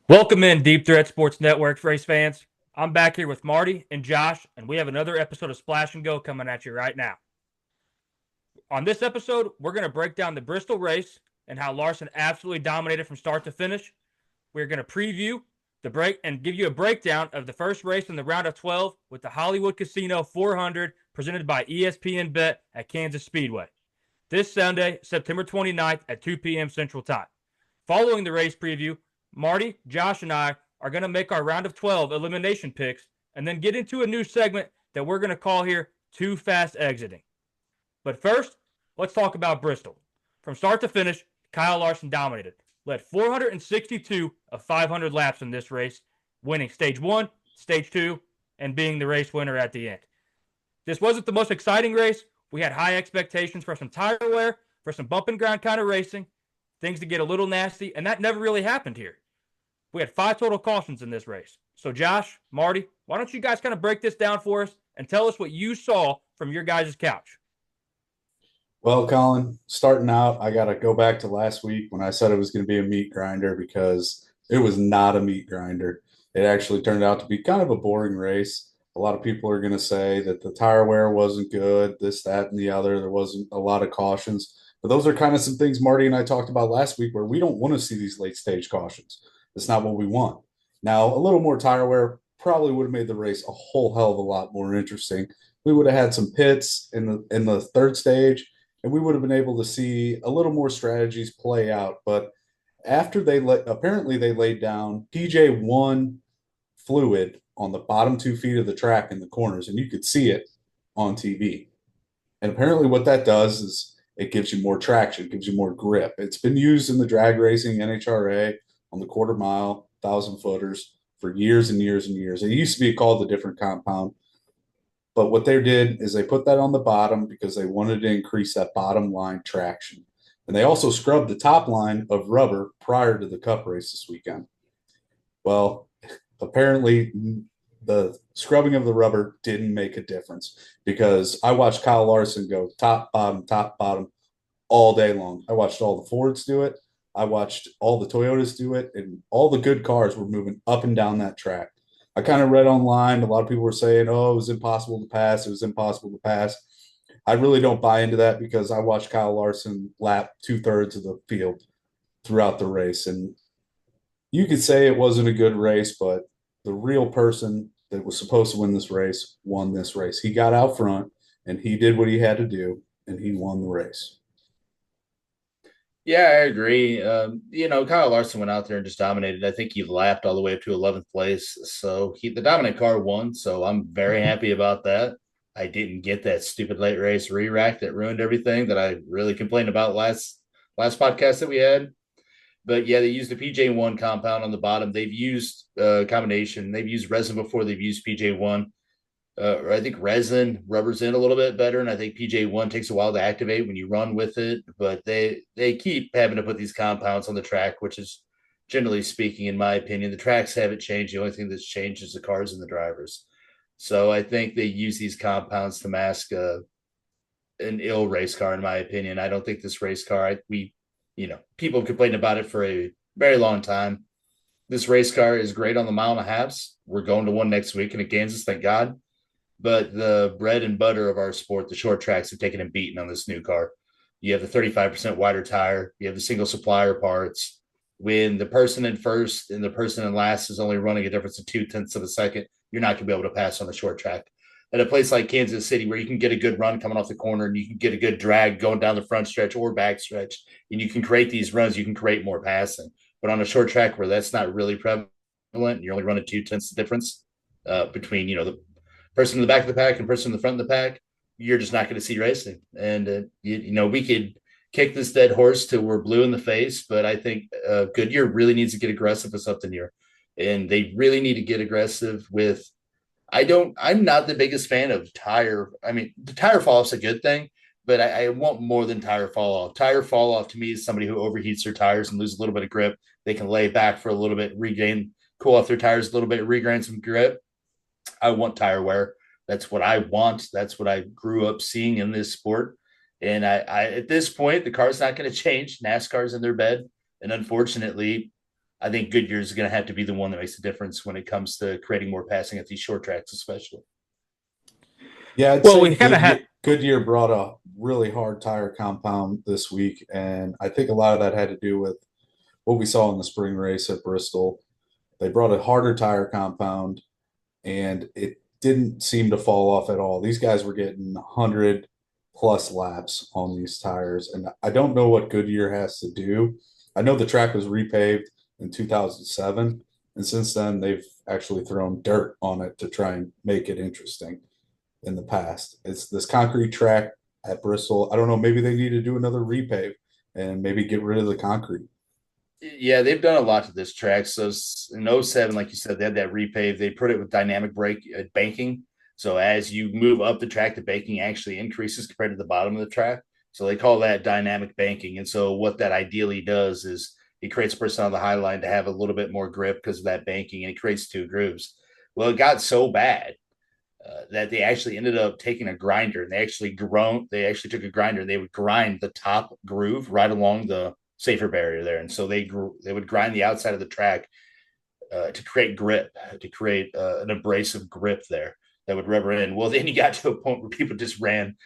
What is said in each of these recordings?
Welcome in, Deep Threat Sports Network race fans. I'm back here with Marty and Josh, and we have another episode of Splash and Go coming at you right now. On this episode, we're going to break down the Bristol race and how Larson absolutely dominated from start to finish. We're going to preview the break and give you a breakdown of the first race in the round of 12 with the Hollywood Casino 400 presented by ESPN Bet at Kansas Speedway. This Sunday, September 29th at 2 p.m. Central Time. Following the race preview, Marty, Josh, and I are going to make our round of 12 elimination picks and then get into a new segment that we're going to call here Too Fast Exiting. But first, let's talk about Bristol. From start to finish, Kyle Larson dominated, led 462 of 500 laps in this race, winning stage 1, stage 2, and being the race winner at the end. This wasn't the most exciting race. We had high expectations for some tire wear, for some bump and ground kind of racing, things to get a little nasty, and that never really happened here. We had 5 total cautions in this race. So Josh, Marty, why don't you guys kind of break this down for us and tell us what you saw from your guys' couch? Well, Colin, starting out, I got to go back to last week when I said it was going to be a meat grinder because it was not a meat grinder. It actually turned out to be kind of a boring race. A lot of people are going to say that the tire wear wasn't good, this, that, and the other. There wasn't a lot of cautions. But those are kind of some things Marty and I talked about last week where we don't want to see these late stage cautions. That's not what we want. Now, a little more tire wear probably would have made the race a whole hell of a lot more interesting. We would have had some pits in the third stage and we would have been able to see a little more strategies play out. But after apparently they laid down PJ1 fluid on the bottom 2 feet of the track in the corners, and you could see it on TV. And apparently, what that does is it gives you more traction, gives you more grip. It's been used in the drag racing NHRA on the quarter mile, 1,000 footers for years and years and years. It used to be called a different compound, but what they did is they put that on the bottom because they wanted to increase that bottom line traction. And they also scrubbed the top line of rubber prior to the cup race this weekend. Well, apparently the scrubbing of the rubber didn't make a difference because I watched Kyle Larson go top, bottom all day long. I watched all the Fords do it. I watched all the Toyotas do it, and all the good cars were moving up and down that track. I kind of read online, a lot of people were saying, oh, it was impossible to pass. It was impossible to pass. I really don't buy into that because I watched Kyle Larson lap 2/3 of the field throughout the race. And you could say it wasn't a good race, but the real person that was supposed to win this race won this race. He got out front and he did what he had to do and he won the race. Yeah, I agree. Kyle Larson went out there and just dominated. I think he lapped all the way up to 11th place. So the dominant car won. So I'm very happy about that. I didn't get that stupid late race re-rack that ruined everything that I really complained about last podcast that we had. But yeah, they used the PJ1 compound on the bottom. They've used combination. They've used resin before. They've used PJ1. I think resin rubbers in a little bit better, and I think PJ1 takes a while to activate when you run with it. But they keep having to put these compounds on the track, which is generally speaking, in my opinion, the tracks haven't changed. The only thing that's changed is the cars and the drivers. So I think they use these compounds to mask an ill race car, in my opinion. I don't think this race car. People have complained about it for a very long time. This race car is great on the mile and a halves. We're going to one next week in Kansas, thank God. But the bread and butter of our sport, the short tracks, have taken a beating on this new car. You have the 35% wider tire. You have the single supplier parts. When the person in first and the person in last is only running a difference of 0.2 of a second, you're not going to be able to pass on the short track. At a place like Kansas City, where you can get a good run coming off the corner and you can get a good drag going down the front stretch or back stretch, and you can create these runs, you can create more passing. But on a short track where that's not really prevalent, you're only running 0.2 difference between the person in the back of the pack and person in the front of the pack, you're just not going to see racing. And, we could kick this dead horse till we're blue in the face, but I think Goodyear really needs to get aggressive with something here. And they really need to get aggressive with, I'm not the biggest fan of tire. I mean, the tire fall off's a good thing, but I want more than tire fall off. Tire fall off to me is somebody who overheats their tires and loses a little bit of grip. They can lay back for a little bit, cool off their tires a little bit, regain some grip. I want tire wear. That's what I want. That's what I grew up seeing in this sport. And I at this point, the car's not going to change. NASCAR's in their bed. And unfortunately, I think Goodyear is going to have to be the one that makes a difference when it comes to creating more passing at these short tracks, especially. Yeah, I'd Well, say we kind of had. Goodyear brought a really hard tire compound this week, and I think a lot of that had to do with what we saw in the spring race at Bristol. They brought a harder tire compound, and it didn't seem to fall off at all. These guys were getting 100 plus laps on these tires, and I don't know what Goodyear has to do. I know the track was repaved in 2007, and since then they've actually thrown dirt on it to try and make it interesting in the past. It's this concrete track at Bristol. I don't know, maybe they need to do another repave and maybe get rid of the concrete. Yeah, they've done a lot to this track. So in '07, like you said, they had that repave. They put it with dynamic brake banking. So as you move up the track, the banking actually increases compared to the bottom of the track. So they call that dynamic banking. And so what that ideally does is it creates a person on the high line to have a little bit more grip because of that banking, and it creates two grooves. Well, it got so bad that they actually ended up taking a grinder, and they actually took a grinder and they would grind the top groove right along the safer barrier there. And so they would grind the outside of the track to create grip, to create an abrasive grip there that would rubber in. Well, then you got to a point where people just ran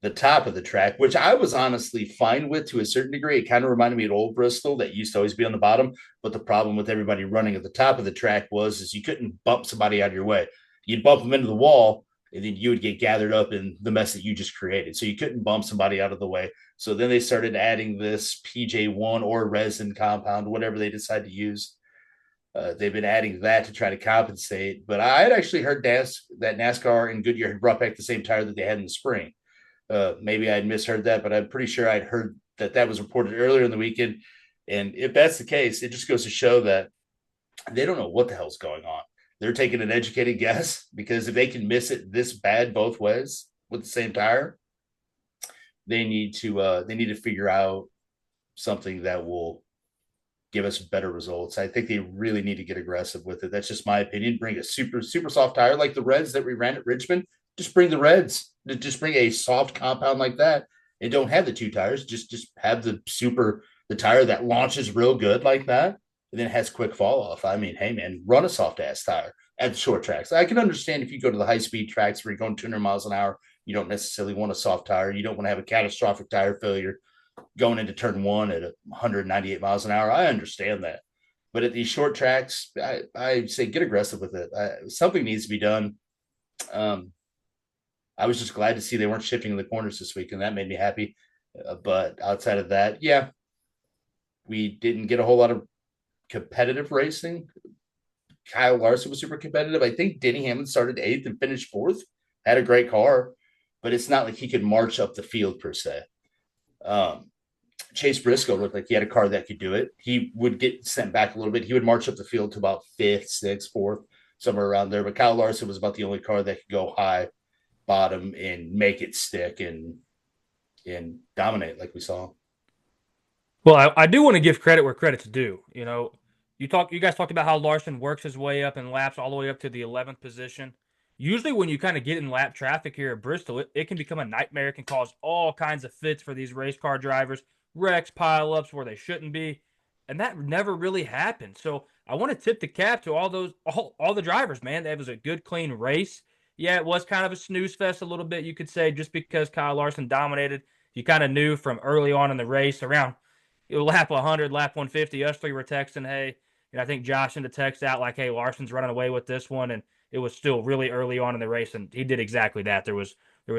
the top of the track, which I was honestly fine with to a certain degree. It kind of reminded me of old Bristol that used to always be on the bottom. But the problem with everybody running at the top of the track is you couldn't bump somebody out of your way. You'd bump them into the wall, and then you would get gathered up in the mess that you just created. So you couldn't bump somebody out of the way. So then they started adding this PJ1 or resin compound, whatever they decide to use. They've been adding that to try to compensate. But I had actually heard that NASCAR and Goodyear had brought back the same tire that they had in the spring. Maybe I'd misheard that, but I'm pretty sure I'd heard that was reported earlier in the weekend. And if that's the case, it just goes to show that they don't know what the hell's going on. They're taking an educated guess, because if they can miss it this bad both ways with the same tire, they need to figure out something that will give us better results. I think they really need to get aggressive with it. That's just my opinion. Bring a super soft tire like the Reds that we ran at Richmond. Just bring the Reds. Just bring a soft compound like that, and don't have the two tires. Just have the tire that launches real good like that, and then has quick fall off. I mean, hey man, run a soft ass tire at the short tracks. I can understand if you go to the high speed tracks where you're going 200 miles an hour, you don't necessarily want a soft tire. You don't want to have a catastrophic tire failure going into turn one at 198 miles an hour. I understand that. But at these short tracks, I say get aggressive with it. Something needs to be done. I was just glad to see they weren't shifting in the corners this week, and that made me happy. But outside of that, yeah, we didn't get a whole lot of competitive racing. Kyle Larson was super competitive. I think Denny Hamlin started 8th and finished 4th. Had a great car, but it's not like he could march up the field per se. Chase Briscoe looked like he had a car that could do it. He would get sent back a little bit. He would march up the field to about 5th, 6th, 4th, somewhere around there. But Kyle Larson was about the only car that could go high, bottom, and make it stick and dominate like we saw. Well, I do want to give credit where credit's due. You guys talked about how Larson works his way up in laps all the way up to the 11th position. Usually when you kind of get in lap traffic here at Bristol, it can become a nightmare. It can cause all kinds of fits for these race car drivers, wrecks, pileups where they shouldn't be. And that never really happened. So I want to tip the cap to all the drivers, man. That was a good, clean race. Yeah, it was kind of a snooze fest a little bit, you could say, just because Kyle Larson dominated. You kind of knew from early on in the race, around lap 100, lap 150, us three were texting, hey, I think Josh sent a text out like, hey, Larson's running away with this one. And it was still really early on in the race, and he did exactly that. There was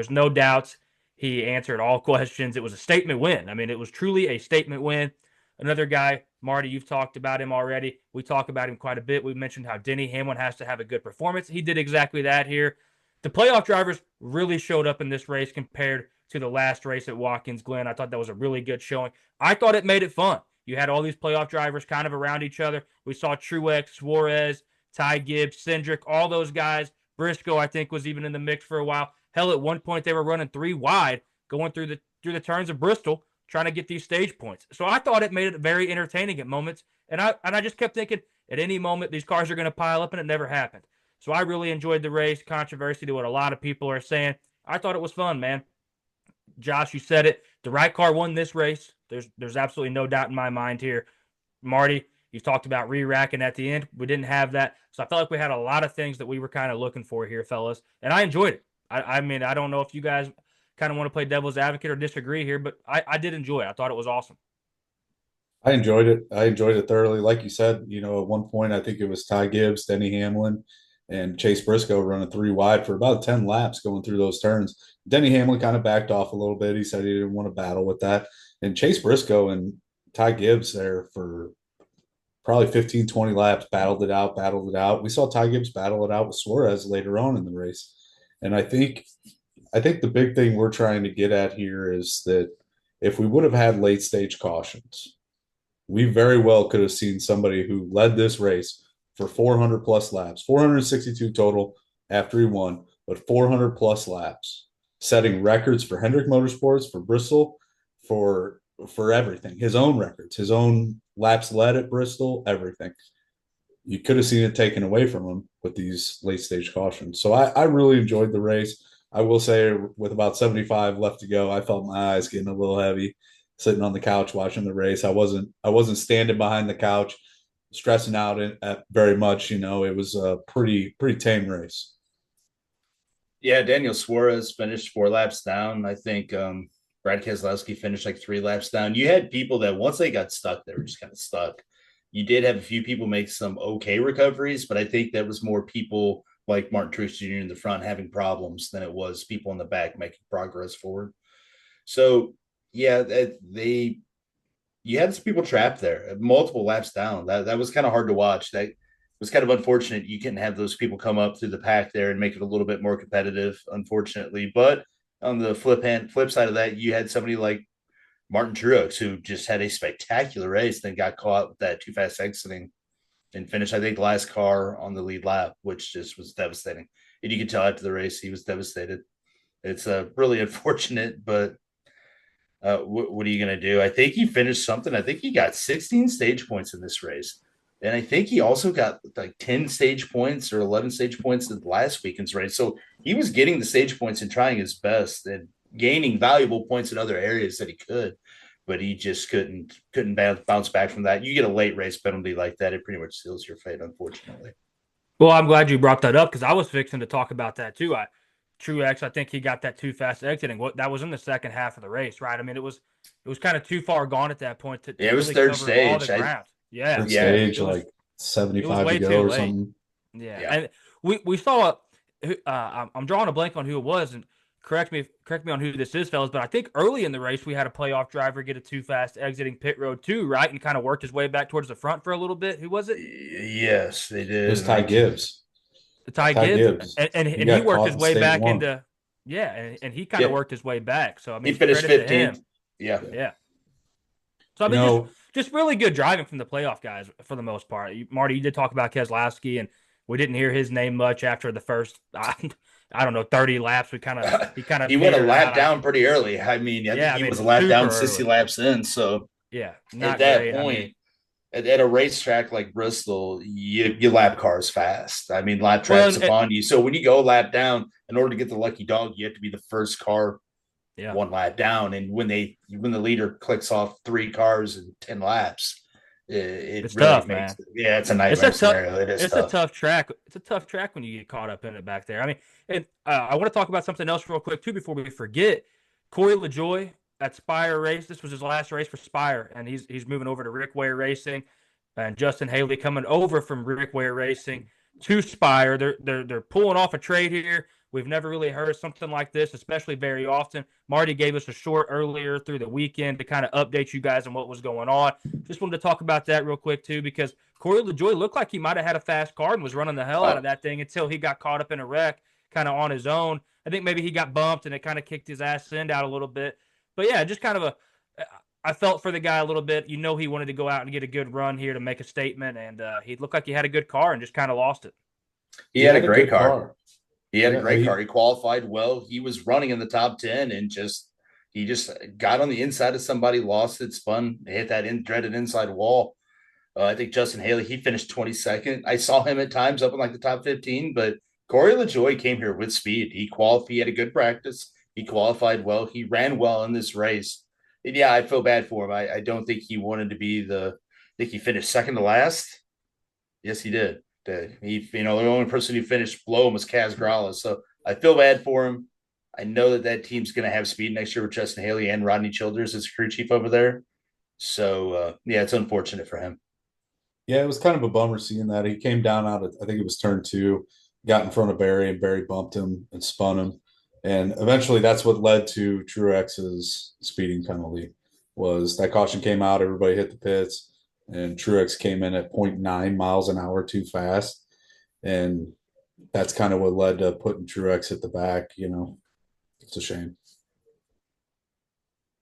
no doubts. He answered all questions. It was a statement win. I mean, it was truly a statement win. Another guy, Marty, you've talked about him already. We talk about him quite a bit. We mentioned how Denny Hamlin has to have a good performance. He did exactly that here. The playoff drivers really showed up in this race compared to the last race at Watkins Glen. I thought that was a really good showing. I thought it made it fun. You had all these playoff drivers kind of around each other. We saw Truex, Suarez, Ty Gibbs, Cindric, all those guys. Briscoe, I think, was even in the mix for a while. Hell, at one point they were running 3 wide, going through the turns of Bristol, trying to get these stage points. So I thought it made it very entertaining at moments, and I just kept thinking at any moment these cars are going to pile up, and it never happened. So I really enjoyed the race. Controversy to what a lot of people are saying. I thought it was fun, man. Josh, you said it. The right car won this race. There's absolutely no doubt in my mind here. Marty, You talked about re-racking at the end. We didn't have that. So I felt like we had a lot of things that we were kind of looking for here, fellas. And I enjoyed it. I mean, I don't know if you guys kind of want to play devil's advocate or disagree here, but I did enjoy it. I thought it was awesome. I enjoyed it. I enjoyed it thoroughly. Like you said, at one point, I think it was Ty Gibbs, Denny Hamlin, and Chase Briscoe running 3 wide for about 10 laps going through those turns. Denny Hamlin kind of backed off a little bit. He said he didn't want to battle with that. And Chase Briscoe and Ty Gibbs there for probably 15, 20 laps, battled it out, battled it out. We saw Ty Gibbs battle it out with Suarez later on in the race. And I think the big thing we're trying to get at here is that if we would have had late stage cautions, we very well could have seen somebody who led this race for 400 plus laps, 462 total after he won, but 400 plus laps, setting records for Hendrick Motorsports, for Bristol, for everything, his own records, his own laps led at Bristol, everything. You could have seen it taken away from him with these late stage cautions. So I really enjoyed the race. I will say, with about 75 left to go, I felt my eyes getting a little heavy sitting on the couch watching the race. I wasn't standing behind the couch stressing out very much. It was a pretty tame race. Yeah, Daniel Suarez finished 4 laps down. I think Brad Keselowski finished like 3 laps down. You had people that once they got stuck, they were just kind of stuck. You did have a few people make some okay recoveries, but I think that was more people like Martin Truex Jr. in the front having problems than it was people in the back making progress forward. So, yeah, you had some people trapped there, multiple laps down. That was kind of hard to watch. That was kind of unfortunate. You couldn't have those people come up through the pack there and make it a little bit more competitive, unfortunately. But on the flip side of that, you had somebody like Martin Truex, who just had a spectacular race, then got caught with that too fast exiting and finished, I think, the last car on the lead lap, which just was devastating. And you could tell after the race, he was devastated. It's really unfortunate, but what are you going to do? I think he finished something. I think he got 16 stage points in this race. And I think he also got like 10 stage points or 11 stage points in last weekend's race. So he was getting the stage points and trying his best and gaining valuable points in other areas that he could, but he just couldn't bounce back from that. You get a late race penalty like that, it pretty much seals your fate, unfortunately. Well, I'm glad you brought that up because I was fixing to talk about that too. Truex, I think he got that too fast exiting. That was in the second half of the race, right? I mean, it was kind of too far gone at that point to it was really third cover stage. all the ground. Third stage, like 75 to go or something. Yeah. And we saw I'm drawing a blank on who it was, and correct me on who this is, fellas, but I think early in the race we had a playoff driver get a too fast exiting pit road too, right? And kind of worked his way back towards the front for a little bit. Who was it? Yes, they did. It was Ty Gibbs. Ty Gibbs. And he worked his way back into and he kind of worked his way back. So I mean, he finished 15th. Yeah. So I mean, just really good driving from the playoff guys for the most part. Marty, you did talk about Keselowski, and we didn't hear his name much after the first, I don't know, 30 laps. He went a lap down pretty early. I mean, I think he was a lap down 60 laps in. So at that point, at a racetrack like Bristol, you lap cars fast. I mean, lap tracks upon you. So when you go a lap down, in order to get the lucky dog, you have to be the first car one lap down. And when the leader clicks off 3 cars in 10 laps, it's really tough, man. It's a nightmare scenario. It's a tough track. It's a tough track when you get caught up in it back there. I mean, and I want to talk about something else real quick too before we forget. Corey LaJoie at Spire Race. This was his last race for Spire, and he's moving over to Rick Ware Racing, and Justin Haley coming over from Rick Ware Racing to Spire. They're pulling off a trade here. We've never really heard something like this, especially very often. Marty gave us a short earlier through the weekend to kind of update you guys on what was going on. Just wanted to talk about that real quick, too, because Corey LaJoie looked like he might have had a fast car and was running the hell out of that thing until he got caught up in a wreck kind of on his own. I think maybe he got bumped and it kind of kicked his ass end out a little bit. But, yeah, just kind of I felt for the guy a little bit. He wanted to go out and get a good run here to make a statement, and he looked like he had a good car and just kind of lost it. He had a great car. He had a great car. He qualified well. He was running in the top 10 and he just got on the inside of somebody, lost it, spun, hit that dreaded inside wall. I think Justin Haley, he finished 22nd. I saw him at times up in like the top 15, but Corey LaJoie came here with speed. He had a good practice. He qualified well. He ran well in this race. And I feel bad for him. I don't think he wanted to be the think he finished second to last. Yes, he did. The only person who finished below him was Kaz Grala. So I feel bad for him. I know that team's going to have speed next year with Justin Haley and Rodney Childers as crew chief over there. So, yeah, it's unfortunate for him. Yeah, it was kind of a bummer seeing that. He came down out of, I think it was turn two, got in front of Barry, and Barry bumped him and spun him. And eventually that's what led to Truex's speeding penalty. Was that caution came out, everybody hit the pits, and Truex came in at zero point 0.9 miles an hour too fast. And that's kind of what led to putting Truex at the back, It's a shame.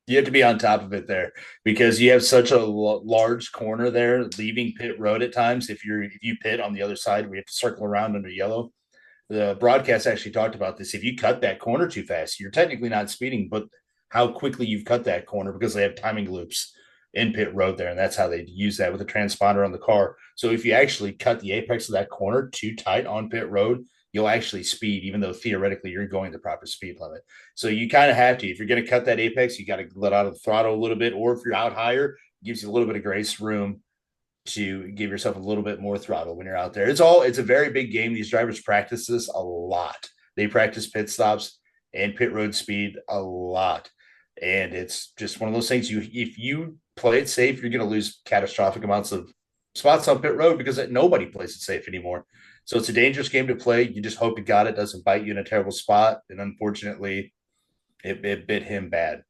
You have to be on top of it there because you have such a large corner there, leaving pit road at times. If you pit on the other side, we have to circle around under yellow. The broadcast actually talked about this. If you cut that corner too fast, you're technically not speeding, but how quickly you've cut that corner because they have timing loops in pit road there, and that's how they use that with a transponder on the car. So if you actually cut the apex of that corner too tight on pit road, you'll actually speed, even though theoretically you're going the proper speed limit. So you kind of have to. If you're going to cut that apex, you got to let out of the throttle a little bit, or if you're out higher, it gives you a little bit of grace room to give yourself a little bit more throttle when you're out there. It's a very big game. These drivers practice this a lot. They practice pit stops and pit road speed a lot. And it's just one of those things if you play it safe, you're going to lose catastrophic amounts of spots on pit road because nobody plays it safe anymore. So it's a dangerous game to play. You just hope to God it doesn't bite you in a terrible spot. And unfortunately, it bit him bad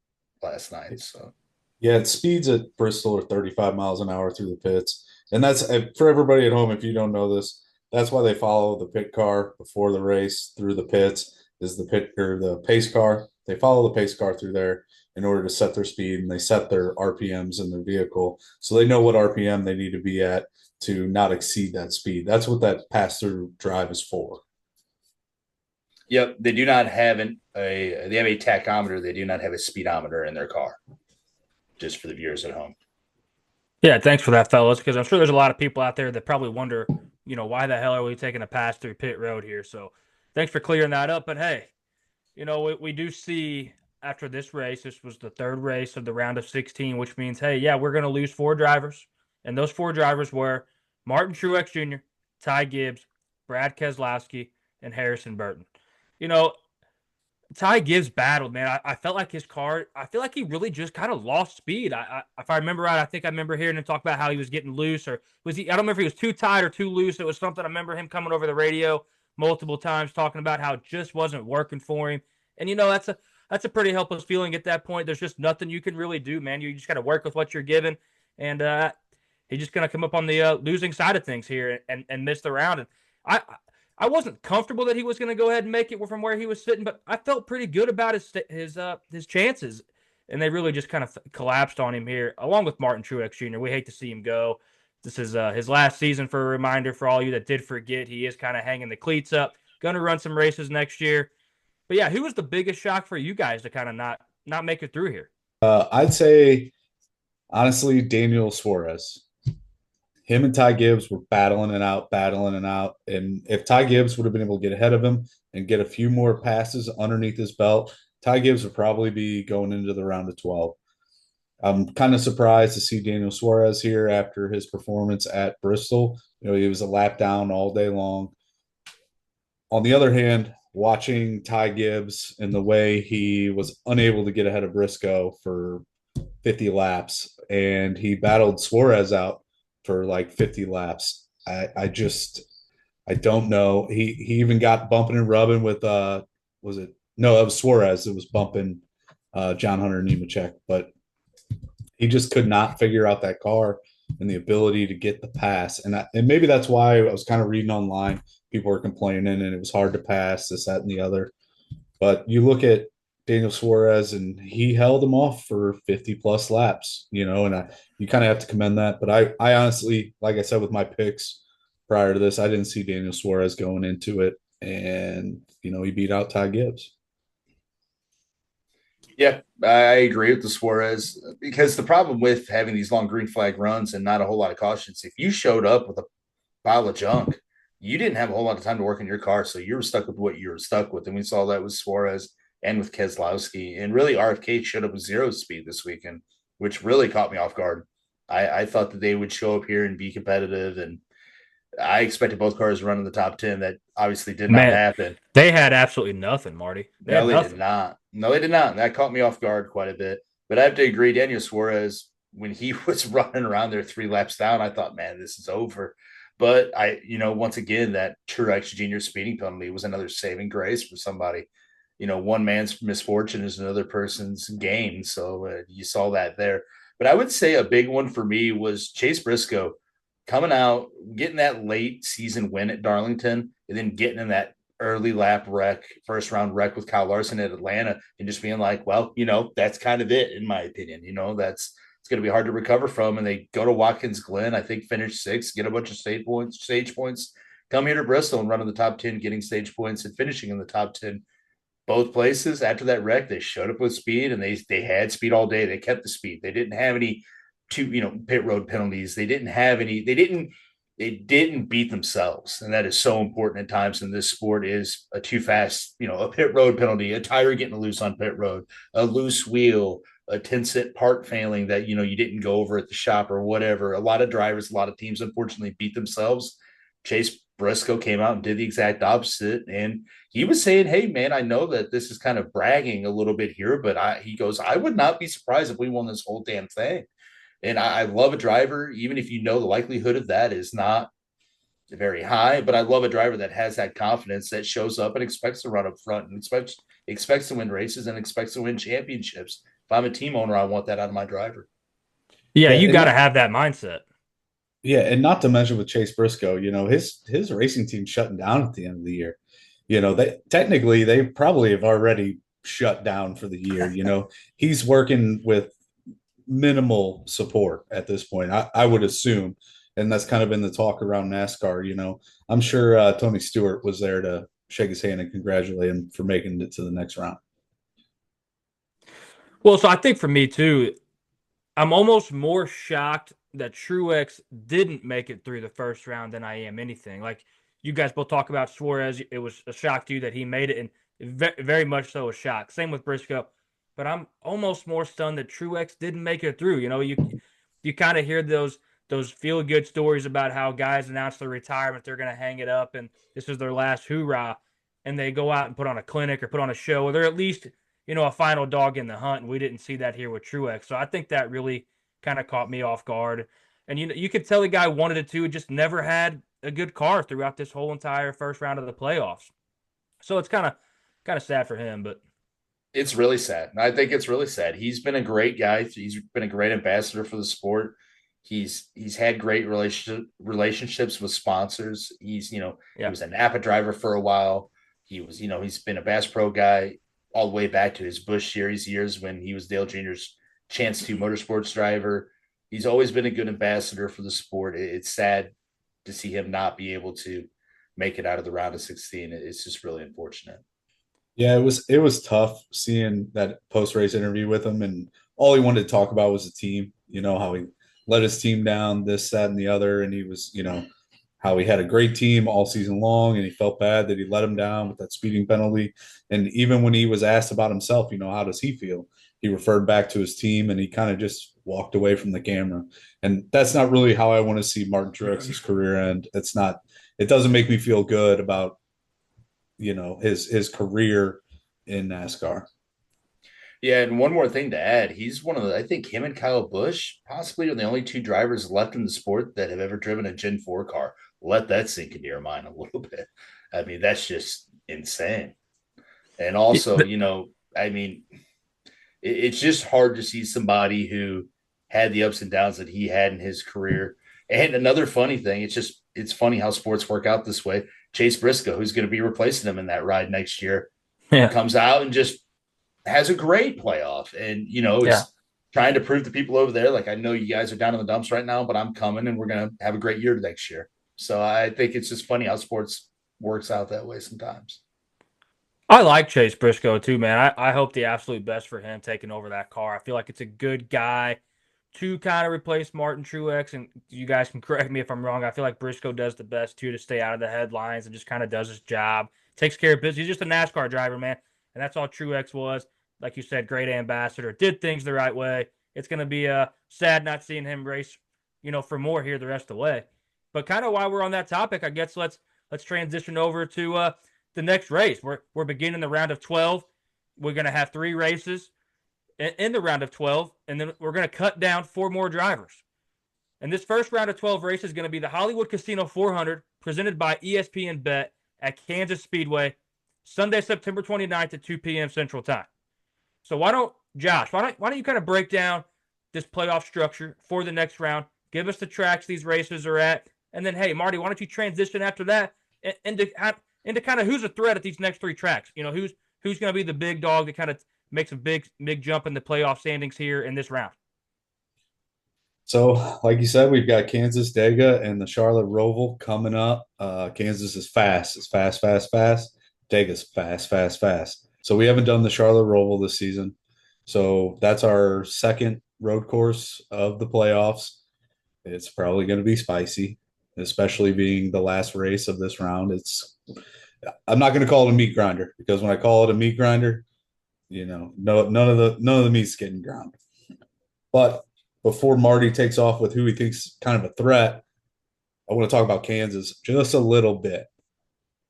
last night. So yeah, it speeds at Bristol are 35 miles an hour through the pits. And that's for everybody at home. If you don't know this, that's why they follow the pit car before the race through the pits is the pit or the pace car. They follow the pace car through there in order to set their speed, and they set their RPMs in their vehicle. So they know what RPM they need to be at to not exceed that speed. That's what that pass-through drive is for. Yep, they do not have they have a tachometer. They do not have a speedometer in their car. Just for the viewers at home. Yeah, thanks for that, fellas, because I'm sure there's a lot of people out there that probably wonder, why the hell are we taking a pass through pit road here? So thanks for clearing that up. But hey, we do see after this race, this was the third race of the round of 16, which means, hey, yeah, we're going to lose 4 drivers. And those 4 drivers were Martin Truex Jr., Ty Gibbs, Brad Keselowski, and Harrison Burton. Ty Gibbs battled, man. I felt like his car, I feel like he really just kind of lost speed. If I remember right, I think I remember hearing him talk about how he was getting loose, or was he, I don't remember if he was too tight or too loose. It was something I remember him coming over the radio multiple times talking about how it just wasn't working for him. And that's a pretty helpless feeling at that point. There's just nothing you can really do, man. You just got to work with what you're given. And he's just going to come up on the losing side of things here and miss the round. And I wasn't comfortable that he was going to go ahead and make it from where he was sitting, but I felt pretty good about his chances, and they really just kind of collapsed on him here, along with Martin Truex Jr. We hate to see him go. This is his last season. For a reminder for all you that did forget, he is kind of hanging the cleats up. Going to run some races next year. But yeah, who was the biggest shock for you guys to kind of not make it through here? I'd say, honestly, Daniel Suarez. Him and Ty Gibbs were battling it out. And if Ty Gibbs would have been able to get ahead of him and get a few more passes underneath his belt, Ty Gibbs would probably be going into the round of 12. I'm kind of surprised to see Daniel Suarez here after his performance at Bristol. He was a lap down all day long. On the other hand, watching Ty Gibbs and the way he was unable to get ahead of Briscoe for 50 laps, and he battled Suarez out for like 50 laps. I don't know. He even got bumping and rubbing with was it? No, it was Suarez. It was bumping John Hunter Nemechek, but he just could not figure out that car and the ability to get the pass. And maybe that's why I was kind of reading online. People were complaining, and it was hard to pass this, that, and the other. But you look at Daniel Suarez, and he held him off for 50 plus laps, and you kind of have to commend that. But I honestly, like I said, with my picks prior to this, I didn't see Daniel Suarez going into it. And, he beat out Ty Gibbs. Yeah, I agree with the Suarez because the problem with having these long green flag runs and not a whole lot of cautions, if you showed up with a pile of junk, you didn't have a whole lot of time to work in your car. So you were stuck with what you were stuck with. And we saw that with Suarez and with Keselowski. And really, RFK showed up with 0 speed this weekend, which really caught me off guard. I thought that they would show up here and be competitive, and I expected both cars to run in the top 10. That obviously did not Man, happen. they had absolutely nothing, Marty. They No, had they did nothing. not. No, they did not. And that caught me off guard quite a bit. But I have to agree, Daniel Suarez, when he was running around there 3 laps down, I thought, man, this is over. But once again, that Truex Jr. speeding penalty was another saving grace for somebody. One man's misfortune is another person's gain. So you saw that there. But I would say a big one for me was Chase Briscoe coming out, getting that late season win at Darlington, and then getting in that early lap wreck, first round wreck with Kyle Larson at Atlanta, and just being like, well, that's kind of it, in my opinion. It's going to be hard to recover from. And they go to Watkins Glen, I think, finish sixth, get a bunch of stage points, come here to Bristol and run in the top 10, getting stage points and finishing in the top 10. Both places after that wreck, they showed up with speed, and they had speed all day. They kept the speed. They didn't have any pit road penalties. They didn't have any. They didn't beat themselves, and that is so important at times in this sport. Is a too fast, a pit road penalty, a tire getting loose on pit road, a loose wheel, a 10-cent part failing that you didn't go over at the shop or whatever. A lot of drivers, a lot of teams, unfortunately, beat themselves. Chase Briscoe came out and did the exact opposite, and he was saying, "Hey, man, I know that this is kind of bragging a little bit here, but he goes, I would not be surprised if we won this whole damn thing." And I love a driver, even if the likelihood of that is not very high, but I love a driver that has that confidence, that shows up and expects to run up front and expects to win races and expects to win championships. If I'm a team owner, I want that out of my driver. Yeah, Yeah, you and got to not, have that mindset. yeah, and not to mention with Chase Briscoe, his racing team shutting down at the end of the year. They probably have already shut down for the year. He's working with minimal support at this point. I would assume, and that's kind of been the talk around NASCAR. I'm sure Tony Stewart was there to shake his hand and congratulate him for making it to the next round. Well, so I think for me too, I'm almost more shocked that Truex didn't make it through the first round than I am anything. Like you guys both talk about Suarez, it was a shock to you that he made it, and very much so a shock. Same with Briscoe, but I'm almost more stunned that Truex didn't make it through. You kind of hear those feel good stories about how guys announce their retirement, they're going to hang it up, and this is their last hoorah, and they go out and put on a clinic or put on a show, or they're at least a final dog in the hunt, and we didn't see that here with Truex. So I think that really kind of caught me off guard. And you could tell the guy wanted it too, just never had a good car throughout this whole entire first round of the playoffs. So it's kind of sad for him, but It's really sad. I think it's really sad. He's been a great guy. He's been a great ambassador for the sport. He's had great relationships with sponsors. He yeah. was a Napa driver for a while. He's been a Bass Pro guy all the way back to his Busch Series years when he was Dale Jr.'s Chance 2 Motorsports driver. He's always been a good ambassador for the sport. It's sad to see him not be able to make it out of the round of 16. It's just really unfortunate. Yeah, it was tough seeing that post race interview with him, and all he wanted to talk about was the team. How he let his team down, this, that, and the other, and he was, how he had a great team all season long, and he felt bad that he let him down with that speeding penalty. And even when he was asked about himself, how does he feel? He referred back to his team, and he kind of just walked away from the camera. And that's not really how I want to see Martin Truex's career end. It's not. It doesn't make me feel good about his career in NASCAR. Yeah, and one more thing to add, he's one of I think him and Kyle Busch possibly are the only two drivers left in the sport that have ever driven a Gen 4 car. Let that sink into your mind a little bit. I mean, that's just insane. And also, I mean, it's just hard to see somebody who had the ups and downs that he had in his career. And another funny thing, it's funny how sports work out this way. Chase Briscoe, who's going to be replacing him in that ride next year, Yeah. comes out and just has a great playoff. And, Yeah. is trying to prove to people over there, like, I know you guys are down in the dumps right now, but I'm coming and we're going to have a great year next year. So I think it's just funny how sports works out that way sometimes. I like Chase Briscoe too, man. I hope the absolute best for him taking over that car. I feel like it's a good guy to kind of replace Martin Truex, and you guys can correct me if I'm wrong. I feel like Briscoe does the best too to stay out of the headlines and just kind of does his job, takes care of business. He's just a NASCAR driver, man, and that's all Truex was. Like you said, great ambassador, did things the right way, it's going to be sad not seeing him race, for more here the rest of the way. But kind of while we're on that topic, I guess let's transition over to the next race. We're beginning the round of 12. We're going to have 3 races in the round of 12, and then we're going to cut down 4 more drivers. And this first round of 12 race is going to be the Hollywood Casino 400, presented by ESPN Bet at Kansas Speedway, Sunday, September 29th at 2 p.m. Central Time. So why don't you kind of break down this playoff structure for the next round? Give us the tracks these races are at, and then, hey, Marty, why don't you transition after that into kind of who's a threat at these next 3 tracks? Who's going to be the big dog that kind of makes a big jump in the playoff standings here in this round? So, like you said, we've got Kansas Dega and the Charlotte Roval coming up. Kansas is fast. It's fast, fast, fast. Dega's fast, fast, fast. So we haven't done the Charlotte Roval this season. So that's our second road course of the playoffs. It's probably going to be spicy, especially being the last race of this round. I'm not going to call it a meat grinder, because when I call it a meat grinder, none of the meat's getting ground. But before Marty takes off with who he thinks kind of a threat, I want to talk about Kansas just a little bit.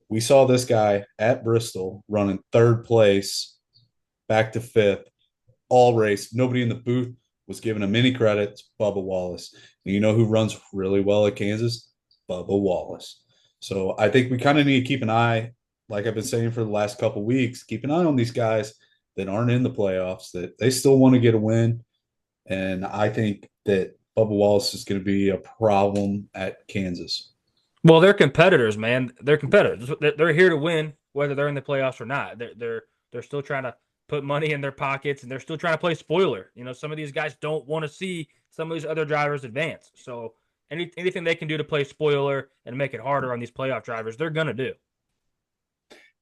We saw this guy at Bristol running 3rd place, back to 5th, all race. Nobody in the booth was giving him any credit. It's Bubba Wallace. And you know who runs really well at Kansas? Bubba Wallace. So I think we kind of need to keep an eye, like I've been saying for the last couple of weeks, keep an eye on these guys that aren't in the playoffs, that they still want to get a win. And I think that Bubba Wallace is going to be a problem at Kansas. Well, they're competitors, man. They're competitors. They're here to win, whether they're in the playoffs or not. They're still trying to put money in their pockets, and they're still trying to play spoiler. Some of these guys don't want to see some of these other drivers advance. So anything they can do to play spoiler and make it harder on these playoff drivers, they're going to do.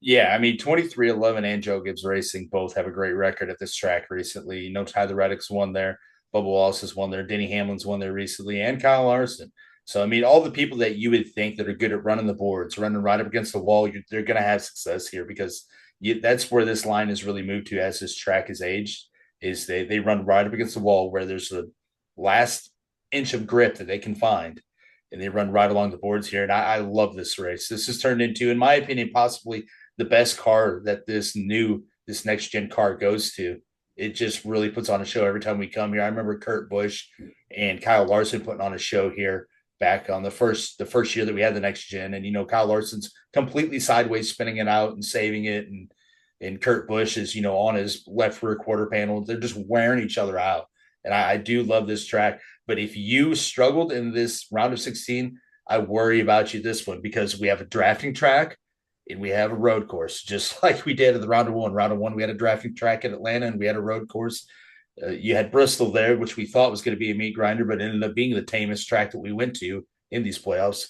Yeah, I mean, 23-11 and Joe Gibbs Racing both have a great record at this track recently. Tyler Reddick's won there. Bubba Wallace has won there. Denny Hamlin's won there recently, and Kyle Larson. So, I mean, all the people that you would think that are good at running the boards, running right up against the wall, they're going to have success here, because that's where this line has really moved to as this track has aged, is they run right up against the wall where there's the last inch of grip that they can find, and they run right along the boards here. And I love this race. This has turned into, in my opinion, possibly the best car that this next gen car goes to. It just really puts on a show every time we come here. I remember Kurt Busch and Kyle Larson putting on a show here back on the first year that we had the next gen. And, Kyle Larson's completely sideways spinning it out and saving it. And Kurt Busch is, on his left rear quarter panel. They're just wearing each other out. And I do love this track. But if you struggled in this round of 16, I worry about you this one, because we have a drafting track and we have a road course, just like we did at the round of 1. Round of 1, we had a drafting track at Atlanta, and we had a road course. You had Bristol there, which we thought was going to be a meat grinder, but ended up being the tamest track that we went to in these playoffs.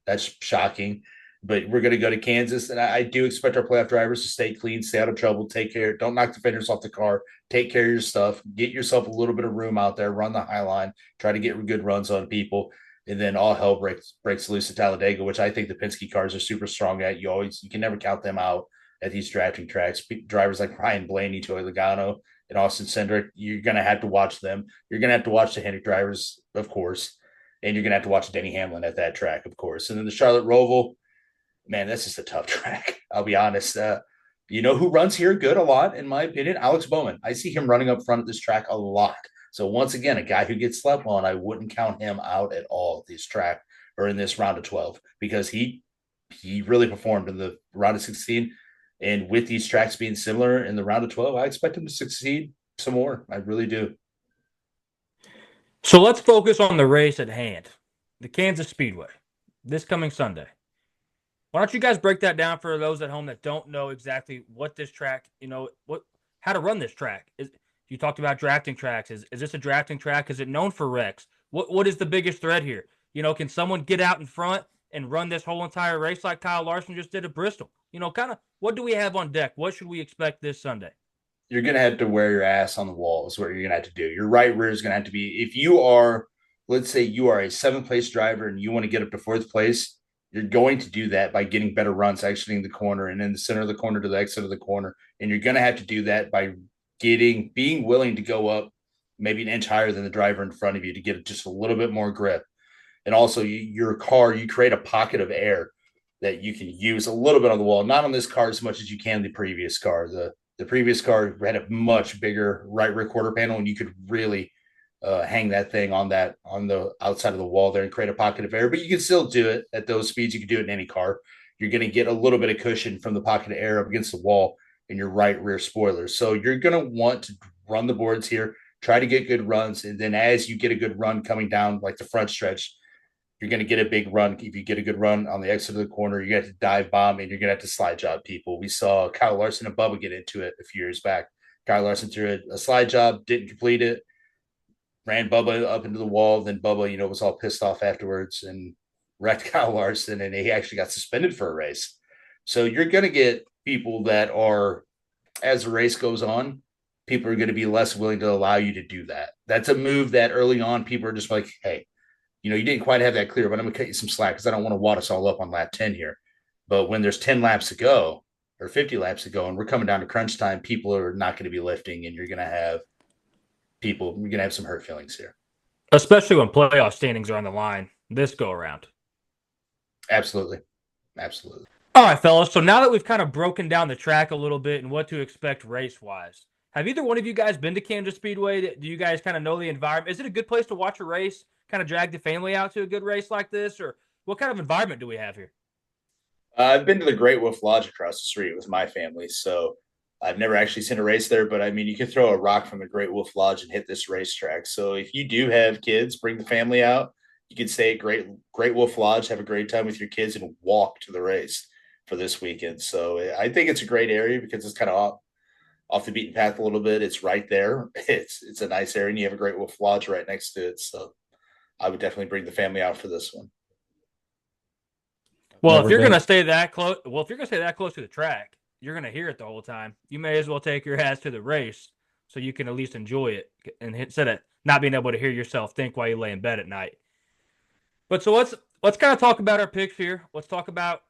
That's shocking. But we're going to go to Kansas, and I do expect our playoff drivers to stay clean, stay out of trouble, take care. Don't knock the fenders off the car. Take care of your stuff. Get yourself a little bit of room out there. Run the high line. Try to get good runs on people. And then all hell breaks loose at Talladega, which I think the Penske cars are super strong at. You can never count them out at these drafting tracks. Drivers like Ryan Blaney, Joey Logano, and Austin Cindric, you're going to have to watch them. You're going to have to watch the Hendrick drivers, of course, and you're going to have to watch Denny Hamlin at that track, of course. And then the Charlotte Roval, man, that's just a tough track. I'll be honest. Who runs here good a lot, in my opinion? Alex Bowman. I see him running up front at this track a lot. So once again, a guy who gets slept on, I wouldn't count him out at all at this track or in this round of 12, because he really performed in the round of 16. And with these tracks being similar in the round of 12, I expect him to succeed some more. I really do. So let's focus on the race at hand, the Kansas Speedway, this coming Sunday. Why don't you guys break that down for those at home that don't know exactly what this track, how to run this track? You talked about drafting tracks. Is this a drafting track? Is it known for wrecks? What is the biggest threat here? Can someone get out in front and run this whole entire race like Kyle Larson just did at Bristol? Kind of what do we have on deck? What should we expect this Sunday? You're going to have to wear your ass on the wall is what you're going to have to do. Your right rear is going to have to be, if you are, let's say you are a 7th place driver and you want to get up to 4th place, you're going to do that by getting better runs, exiting the corner and in the center of the corner to the exit of the corner. And you're going to have to do that by being willing to go up maybe an inch higher than the driver in front of you to get just a little bit more grip. And also, your car, you create a pocket of air that you can use a little bit on the wall. Not on this car as much as you can the previous car. The previous car had a much bigger right rear quarter panel, and you could really hang that thing on the outside of the wall there and create a pocket of air. But you can still do it at those speeds. You can do it in any car. You're going to get a little bit of cushion from the pocket of air up against the wall in your right rear spoiler. So you're going to want to run the boards here, try to get good runs, and then as you get a good run coming down like the front stretch, you're going to get a big run. If you get a good run on the exit of the corner, you got to dive bomb and you're going to have to slide job people. We saw Kyle Larson and Bubba get into it a few years back. Kyle Larson threw a slide job, didn't complete it, ran Bubba up into the wall. Then Bubba, was all pissed off afterwards and wrecked Kyle Larson, and he actually got suspended for a race. So you're going to get people that are, as the race goes on, people are going to be less willing to allow you to do that. That's a move that early on people are just like, hey, you didn't quite have that clear, but I'm going to cut you some slack because I don't want to wad us all up on lap 10 here. But when there's 10 laps to go or 50 laps to go and we're coming down to crunch time, people are not going to be lifting, and you're going to have some hurt feelings here. Especially when playoff standings are on the line this go around. Absolutely. Absolutely. All right, fellas. So now that we've kind of broken down the track a little bit and what to expect race-wise, have either one of you guys been to Kansas Speedway? Do you guys kind of know the environment? Is it a good place to watch a race, kind of drag the family out to a good race like this? Or what kind of environment do we have here? I've been to the Great Wolf Lodge across the street with my family, so I've never actually seen a race there, but I mean, you could throw a rock from the Great Wolf Lodge and hit this racetrack. So if you do have kids, bring the family out. You can stay at Great Wolf Lodge, have a great time with your kids, and walk to the race for this weekend. So I think it's a great area because it's kind of off the beaten path a little bit. It's right there. It's a nice area, and you have a Great Wolf Lodge right next to it. So I would definitely bring the family out for this one. Well, if you're going to stay that close, to the track, you're going to hear it the whole time. You may as well take your ass to the race so you can at least enjoy it and instead of not being able to hear yourself think while you lay in bed at night. But so let's kind of talk about our picks here. Let's talk about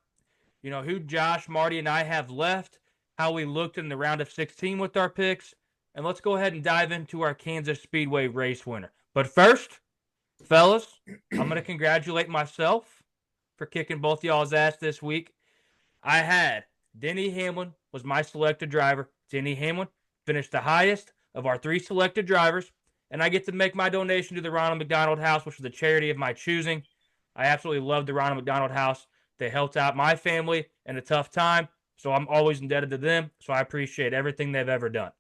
who Josh, Marty, and I have left, how we looked in the round of 16 with our picks, and let's go ahead and dive into our Kansas Speedway race winner. But first, fellas, I'm going to congratulate myself for kicking both y'all's ass this week. I had Denny Hamlin was my selected driver. Denny Hamlin finished the highest of our 3 selected drivers, and I get to make my donation to the Ronald McDonald House, which was a charity of my choosing. I absolutely love the Ronald McDonald House. They helped out my family in a tough time, so I'm always indebted to them, so I appreciate everything they've ever done.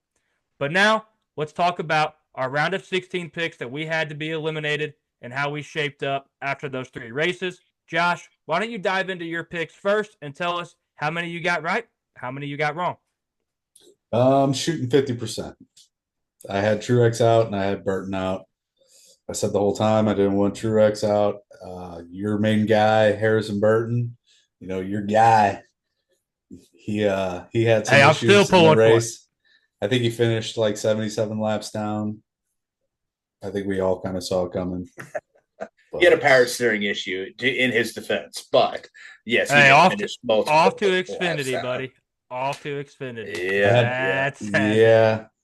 But now, let's talk about our round of 16 picks that we had to be eliminated and how we shaped up after those 3 races. Josh, why don't you dive into your picks first and tell us how many you got right, how many you got wrong? I'm shooting 50%. I had Truex out and I had Burton out. I said the whole time I didn't want Truex out. Your main guy, Harrison Burton, your guy, he had some issues in the race. I think he finished like 77 laps down. I think we all kind of saw it coming. He had a power steering issue in his defense, but yes, he off to Xfinity, buddy. Off to Xfinity.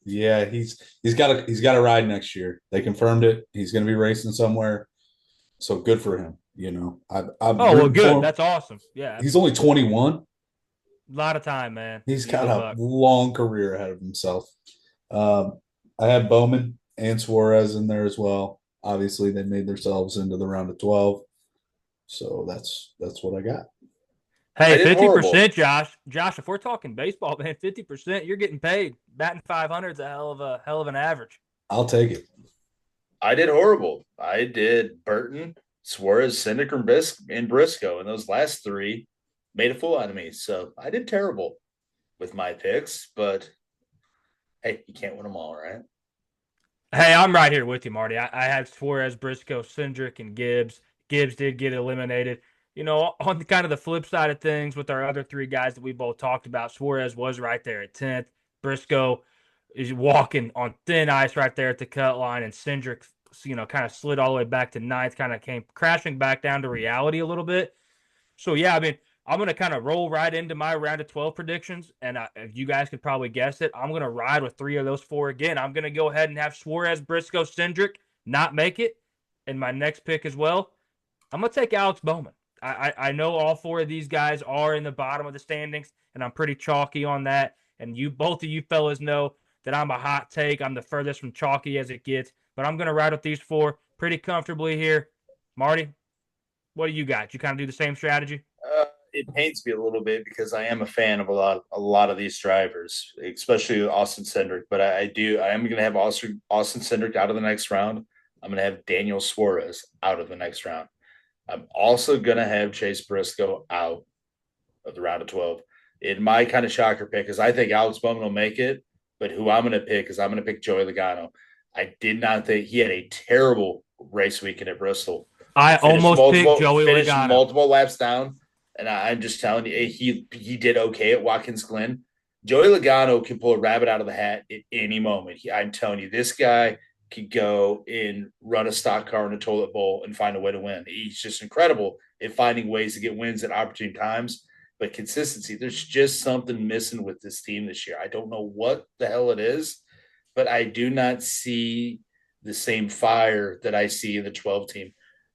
Yeah. He's got a ride next year. They confirmed it. He's going to be racing somewhere. So good for him. Good. That's awesome. Yeah, he's only 21. A lot of time, man. He's got a long career ahead of himself. I had Bowman and Suarez in there as well. Obviously, they made themselves into the round of 12. So that's what I got. Hey, 50%, Josh. Josh, if we're talking baseball, man, 50%, you're getting paid. Batting 500 is a hell of an average. I'll take it. I did horrible. I did Burton, Suarez, Cindric, and Briscoe, and those last 3 made a fool out of me. So I did terrible with my picks, but hey, you can't win them all, right? Hey, I'm right here with you, Marty. I had Suarez, Briscoe, Cindric, and Gibbs. Gibbs did get eliminated. On the kind of the flip side of things with our other 3 guys that we both talked about, Suarez was right there at 10th. Briscoe is walking on thin ice right there at the cut line, and Cindric, kind of slid all the way back to 9th, kind of came crashing back down to reality a little bit. So, yeah, I mean, I'm going to kind of roll right into my round of 12 predictions, and you guys could probably guess it. I'm going to ride with 3 of those 4 again. I'm going to go ahead and have Suarez, Briscoe, Cindric not make it in my next pick as well. I'm going to take Alex Bowman. I know all 4 of these guys are in the bottom of the standings, and I'm pretty chalky on that. And both of you fellas know that I'm a hot take. I'm the furthest from chalky as it gets, but I'm going to ride with these 4 pretty comfortably here. Marty, what do you got? You kind of do the same strategy? It pains me a little bit because I am a fan of a lot of these drivers, especially Austin Cindric. But I am going to have Austin Cindric out of the next round. I'm going to have Daniel Suarez out of the next round. I'm also going to have Chase Briscoe out of the round of 12. In my kind of shocker pick, because I think Alex Bowman will make it, but who I'm going to pick is I'm going to pick Joey Logano. I did not think he had a terrible race weekend at Bristol. I almost picked Joey finished Logano. Multiple laps down. And I'm just telling you, he did okay at Watkins Glen. Joey Logano can pull a rabbit out of the hat at any moment. I'm telling you, this guy could go and run a stock car in a toilet bowl and find a way to win. He's just incredible at finding ways to get wins at opportune times. But consistency, there's just something missing with this team this year. I don't know what the hell it is, but I do not see the same fire that I see in the 12 team.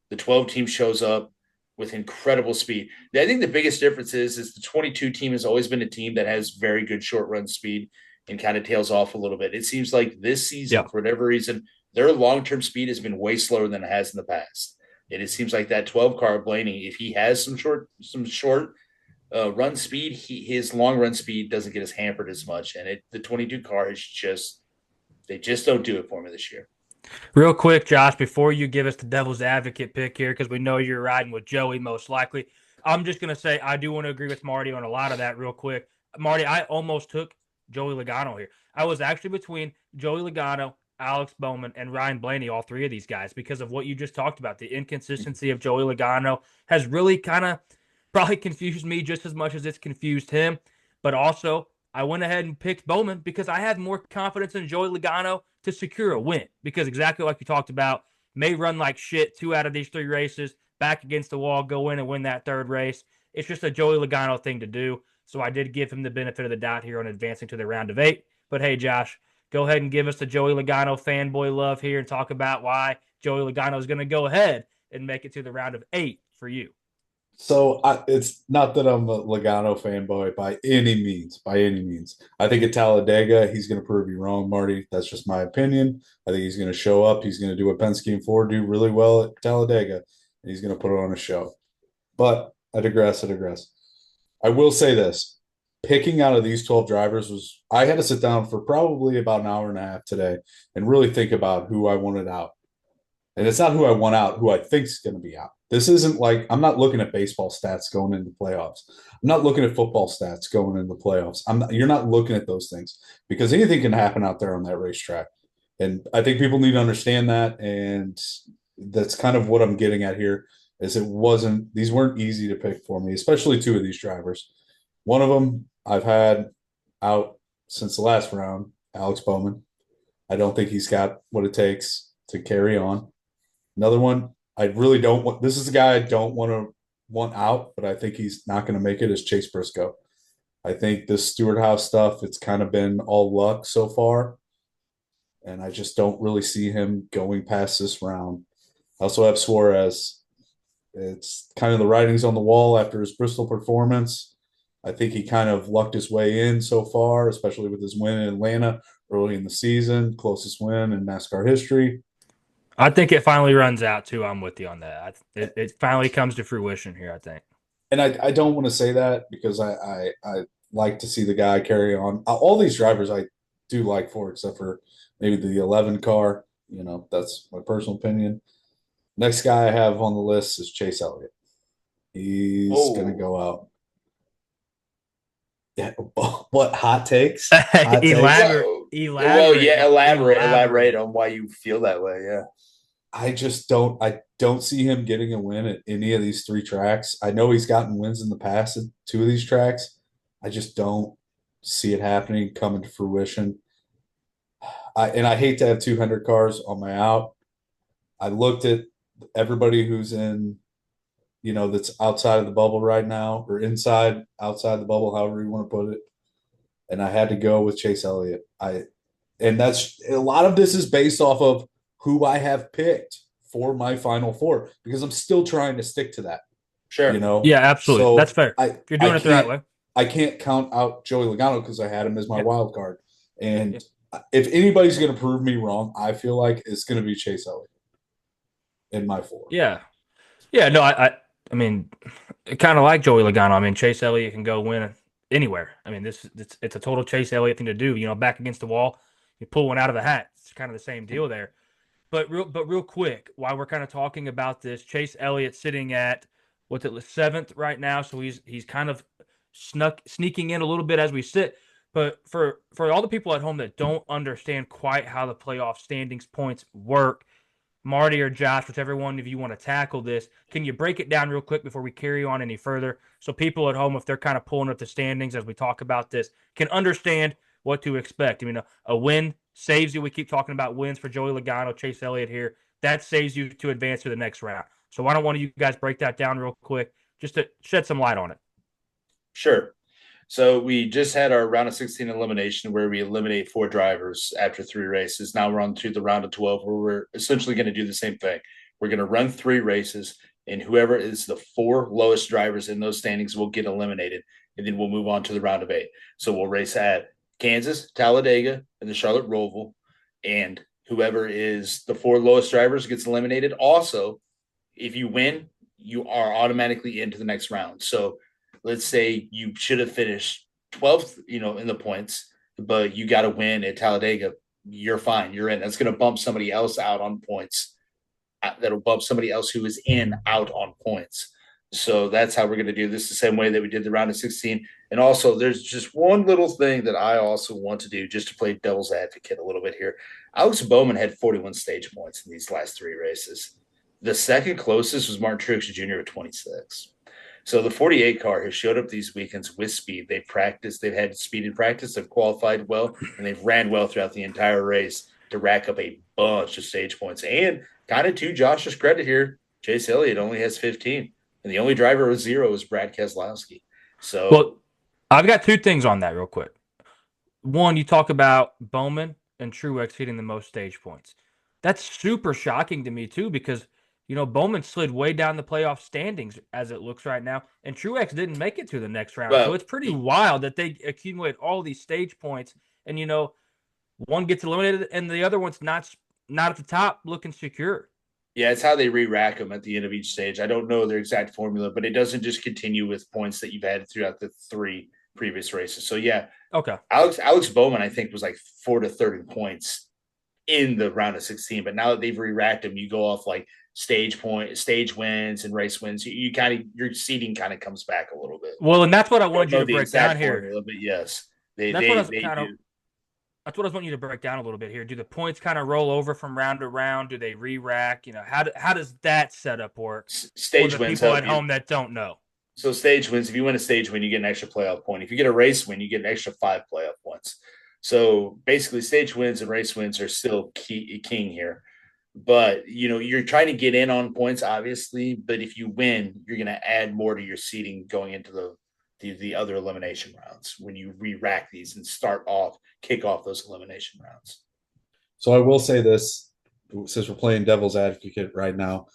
The 12 team shows up with incredible speed. I think the biggest difference is the 22 team has always been a team that has very good short run speed and kind of tails off a little bit. It seems like this season, for whatever reason, their long-term speed has been way slower than it has in the past. And it seems like that 12 car Blaney, if he has some short run speed, his long run speed doesn't get as hampered as much. And the 22 car is they just don't do it for me this year. Real quick, Josh, before you give us the devil's advocate pick here, because we know you're riding with Joey most likely, I'm just going to say I do want to agree with Marty on a lot of that real quick. Marty, I almost took Joey Logano here. I was actually between Joey Logano, Alex Bowman, and Ryan Blaney, all 3 of these guys, because of what you just talked about. The inconsistency of Joey Logano has really kind of probably confused me just as much as it's confused him. But also, I went ahead and picked Bowman because I had more confidence in Joey Logano to secure a win, because exactly like you talked about, may run like shit 2 out of these 3 races, back against the wall, go in and win that 3rd race. It's just a Joey Logano thing to do. So I did give him the benefit of the doubt here on advancing to the round of 8. But hey, Josh, go ahead and give us the Joey Logano fanboy love here and talk about why Joey Logano is going to go ahead and make it to the round of 8 for you. So it's not that I'm a Logano fanboy by any means. By any means, I think at Talladega he's going to prove you wrong, Marty. That's just my opinion. I think he's going to show up. He's going to do what Penske and Ford do really well at Talladega, and he's going to put on a show. But I digress. I will say this: picking out of these 12 drivers I had to sit down for probably about an hour and a half today and really think about who I wanted out. And it's not who I want out, who I think is going to be out. This isn't like I'm not looking at baseball stats going into playoffs. I'm not looking at football stats going into playoffs. You're not looking at those things because anything can happen out there on that racetrack. And I think people need to understand that. And that's kind of what I'm getting at here is these weren't easy to pick for me, especially 2 of these drivers. One of them I've had out since the last round, Alex Bowman. I don't think he's got what it takes to carry on. Another one, I really don't want. This is a guy I don't want out, but I think he's not going to make it. Is Chase Briscoe. I think this Stewart House stuff, it's kind of been all luck so far, and I just don't really see him going past this round. I also have Suarez. It's kind of the writings on the wall after his Bristol performance. I think he kind of lucked his way in so far, especially with his win in Atlanta early in the season, closest win in NASCAR history. I think it finally runs out, too. I'm with you on that. It finally comes to fruition here, I think. And I don't want to say that because I like to see the guy carry on. All these drivers I do like for, except for maybe the 11 car. That's my personal opinion. Next guy I have on the list is Chase Elliott. He's going to go out. Yeah, what hot takes? Elaborate. Well, yeah, elaborate on why you feel that way. Yeah. I don't see him getting a win at any of these 3 tracks. I know he's gotten wins in the past at 2 of these tracks. I just don't see it happening, coming to fruition. I hate to have 200 cars on my out. I looked at everybody who's in that's outside of the bubble right now, or outside the bubble, however you want to put it. And I had to go with Chase Elliott. And that's a lot of this is based off of who I have picked for my final four because I'm still trying to stick to that. Sure. Yeah, absolutely. That's So fair. I You're I doing it the right can't way. I can't count out Joey Logano because I had him as my Yeah. wild card. Yeah. And if anybody's going to prove me wrong, I feel like it's going to be Chase Elliott in my four. Yeah. Yeah. No, I mean, kind of like Joey Logano. I mean, Chase Elliott can go win anywhere. I mean, it's a total Chase Elliott thing to do. Back against the wall, you pull one out of the hat. It's kind of the same deal there. But real quick, while we're kind of talking about this, Chase Elliott sitting at what's it, seventh right now, so he's kind of sneaking in a little bit as we sit. But for all the people at home that don't understand quite how the playoff standings points work, Marty or Josh, whichever one of you want to tackle this, can you break it down real quick before we carry on any further so people at home, if they're kind of pulling up the standings as we talk about this, can understand what to expect? I mean, a win saves you. We keep talking about wins for Joey Logano, Chase Elliott here. That saves you to advance to the next round. So why don't one of you guys break that down real quick just to shed some light on it? Sure. So we just had our round of 16 elimination where we eliminate 4 drivers after 3 races. Now we're on to the round of 12 where we're essentially going to do the same thing. We're going to run 3 races, and whoever is the 4 lowest drivers in those standings will get eliminated. And then we'll move on to the round of 8. So we'll race at Kansas, Talladega, and the Charlotte Roval. And whoever is the 4 lowest drivers gets eliminated. Also, if you win, you are automatically into the next round. So let's say you should have finished 12th, in the points, but you got to win at Talladega. You're fine. You're in. That's going to bump somebody else out on points. That'll bump somebody else who is in out on points. So that's how we're going to do this the same way that we did the round of 16. And also, there's just one little thing that I also want to do just to play devil's advocate a little bit here. Alex Bowman had 41 stage points in these last 3 races. The second closest was Martin Truex Jr. at 26. So the 48 car has showed up these weekends with speed. They've practiced. They've had speed in practice. They've qualified well, and they've ran well throughout the entire race to rack up a bunch of stage points. And kind of to Josh's credit here, Chase Elliott only has 15, and the only driver with 0 is Brad Keselowski. So, well, I've got 2 things on that real quick. One, you talk about Bowman and Truex hitting the most stage points. That's super shocking to me too because Bowman slid way down the playoff standings as it looks right now, and Truex didn't make it to the next round. So it's pretty wild that they accumulate all these stage points, and one gets eliminated and the other one's not at the top looking secure. Yeah, it's how they re-rack them at the end of each stage. I don't know their exact formula, but it doesn't just continue with points that you've had throughout the 3 previous races. So yeah, okay. Alex Bowman, I think, was like 4 to 30 points in the round of 16, but now that they've re-racked them, you go off like stage wins and race wins. You kind of your seeding kind of comes back a little bit. Well, and that's what I wanted you to break down here. Formula, but yes, they do. That's what I was wanting you to break down a little bit here. Do the points kind of roll over from round to round? Do they re-rack? How does that setup work? Stage for the wins people at home that don't know. So stage wins, if you win a stage win, you get an extra playoff point. If you get a race win, you get an extra 5 playoff points. So basically, stage wins and race wins are still king here. But, you're trying to get in on points, obviously. But if you win, you're going to add more to your seeding going into the other elimination rounds when you re-rack these and kick off those elimination rounds. So I will say this, since we're playing devil's advocate right now,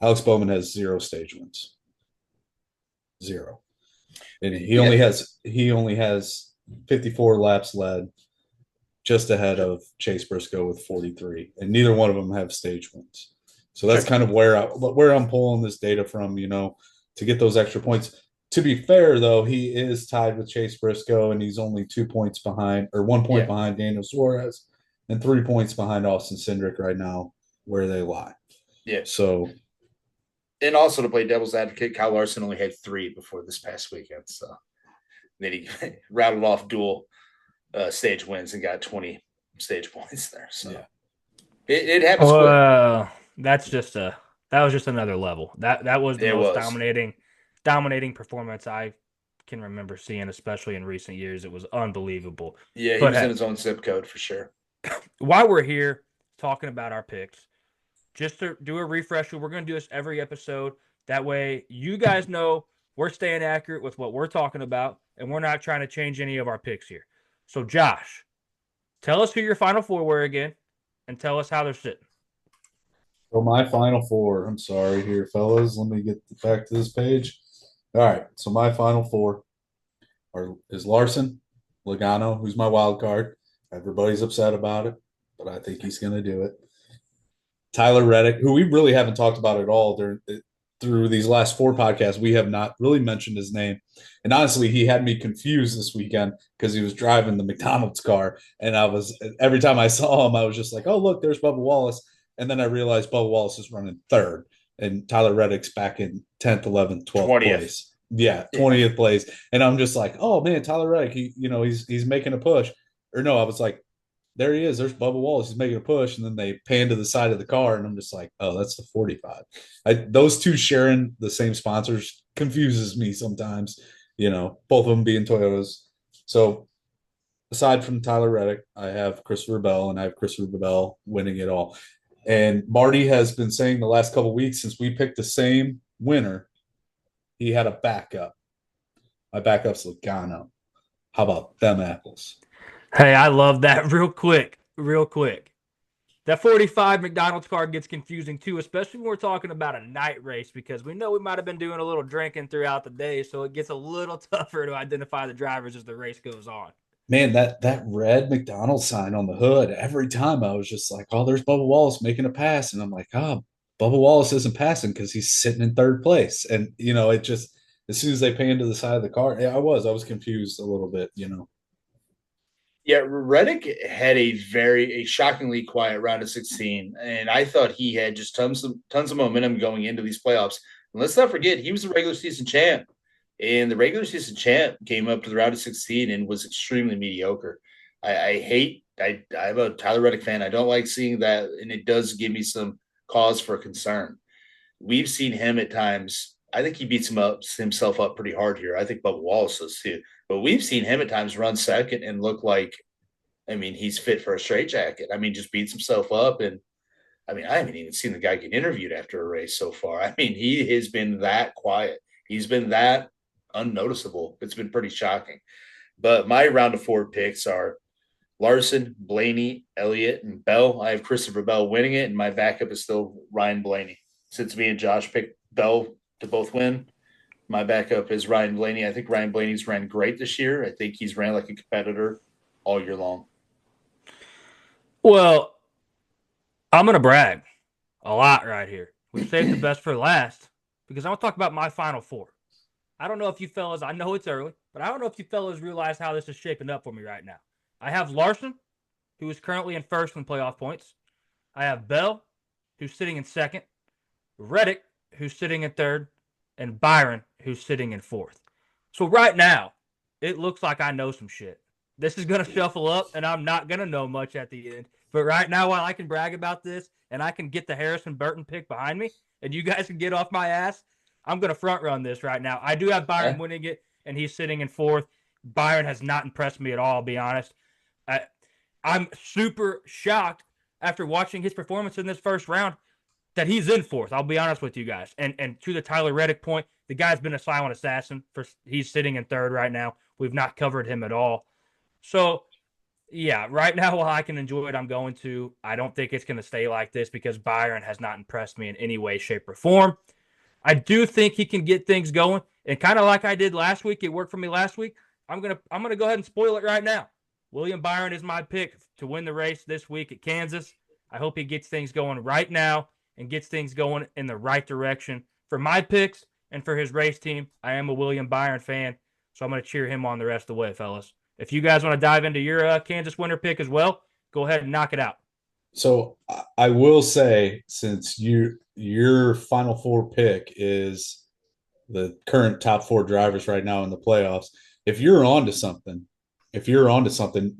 Alex Bowman has 0 stage wins. 0. And he only has 54 laps led, just ahead of Chase Briscoe with 43, and neither one of them have stage wins. So that's kind of where I'm pulling this data from, to get those extra points. To be fair, though, he is tied with Chase Briscoe, and he's only 2 points behind, or 1 point behind Daniel Suarez, and 3 points behind Austin Cindric right now, where they lie. Yeah. So, and also to play devil's advocate, Kyle Larson only had 3 before this past weekend. So then he rattled off dual stage wins and got 20 stage points there. So it happens quick. That was just another level. That was the most dominating performance I can remember seeing, especially in recent years. It was unbelievable. Yeah, he was in his own zip code for sure. While we're here talking about our picks, just to do a refresher, we're going to do this every episode. That way, you guys know we're staying accurate with what we're talking about, and we're not trying to change any of our picks here. So, Josh, tell us who your final four were again, and tell us how they're sitting. So my final four. I'm sorry here, fellas. Let me get back to this page. All right. So my final four is Larson, Logano, who's my wild card. Everybody's upset about it, but I think he's going to do it. Tyler Reddick, who we really haven't talked about at all through these last four podcasts. We have not really mentioned his name. And honestly, he had me confused this weekend because he was driving the McDonald's car. And every time I saw him, I was just like, oh, look, there's Bubba Wallace. And then I realized Bubba Wallace is running third and Tyler Reddick's back in 10th, 11th, 12th place. Yeah, 20th place. And I'm just like, oh man, Tyler Reddick, he's making a push. Or no, I was like, there he is. There's Bubba Wallace. He's making a push. And then they pan to the side of the car. And I'm just like, oh, that's the 45. Those two sharing the same sponsors confuses me sometimes, both of them being Toyotas. So aside from Tyler Reddick, I have Christopher Bell, and I have Christopher Bell winning it all. And Marty has been saying the last couple of weeks since we picked the same winner, he had a backup. My backup's Logano. How about them apples? Hey, I love that. Real quick. That 45 McDonald's card gets confusing too, especially when we're talking about a night race, because we know we might have been doing a little drinking throughout the day, so it gets a little tougher to identify the drivers as the race goes on. Man, that red McDonald's sign on the hood, every time I was just like, oh, there's Bubba Wallace making a pass. And I'm like, oh, Bubba Wallace isn't passing because he's sitting in third place. And, it just, as soon as they pan to the side of the car, I was confused a little bit. Yeah, Reddick had a shockingly quiet round of 16, and I thought he had just tons of momentum going into these playoffs. And let's not forget, he was the regular season champ, and the regular season champ came up to the round of 16 and was extremely mediocre. I'm a Tyler Reddick fan. I don't like seeing that, and it does give me some cause for concern. We've seen him at times. I think he beats himself up pretty hard here. I think Bubba Wallace does too. But we've seen him at times run second and look like, he's fit for a straitjacket. Just beats himself up. And I haven't even seen the guy get interviewed after a race so far. He has been that quiet. He's been that unnoticeable. It's been pretty shocking. But my round of four picks are Larson, Blaney, Elliott, and Bell. I have Christopher Bell winning it, and my backup is still Ryan Blaney. Since me and Josh picked Bell to both win, my backup is Ryan Blaney. I think Ryan Blaney's ran great this year. I think he's ran like a competitor all year long. Well, I'm going to brag a lot right here. We saved the best for last because I want to talk about my final four. I don't know if you fellas, I know it's early, but I don't know if you fellas realize how this is shaping up for me right now. I have Larson, who is currently in first in playoff points. I have Bell, who's sitting in second. Reddick, who's sitting in third. And Byron, who's sitting in fourth. So right now, it looks like I know some shit. This is going to shuffle up, and I'm not going to know much at the end. But right now, while I can brag about this, and I can get the Harrison Burton pick behind me, and you guys can get off my ass, I'm going to front run this right now. I do have Byron winning it, and he's sitting in fourth. Byron has not impressed me at all, I'll be honest. I'm super shocked after watching his performance in this first round that he's in fourth. I'll be honest with you guys. And to the Tyler Reddick point, the guy's been a silent assassin. He's sitting in third right now. We've not covered him at all. So, yeah, right now, while I can enjoy it, I'm going to. I don't think it's going to stay like this because Byron has not impressed me in any way, shape, or form. I do think he can get things going. And kind of like I did last week, it worked for me last week. I'm gonna go ahead and spoil it right now. William Byron is my pick to win the race this week at Kansas. I hope he gets things going right now and gets things going in the right direction. For my picks and for his race team, I am a William Byron fan, so I'm going to cheer him on the rest of the way, fellas. If you guys want to dive into your Kansas winner pick as well, go ahead and knock it out. So I will say, since your final four pick is the current top four drivers right now in the playoffs, if you're onto something,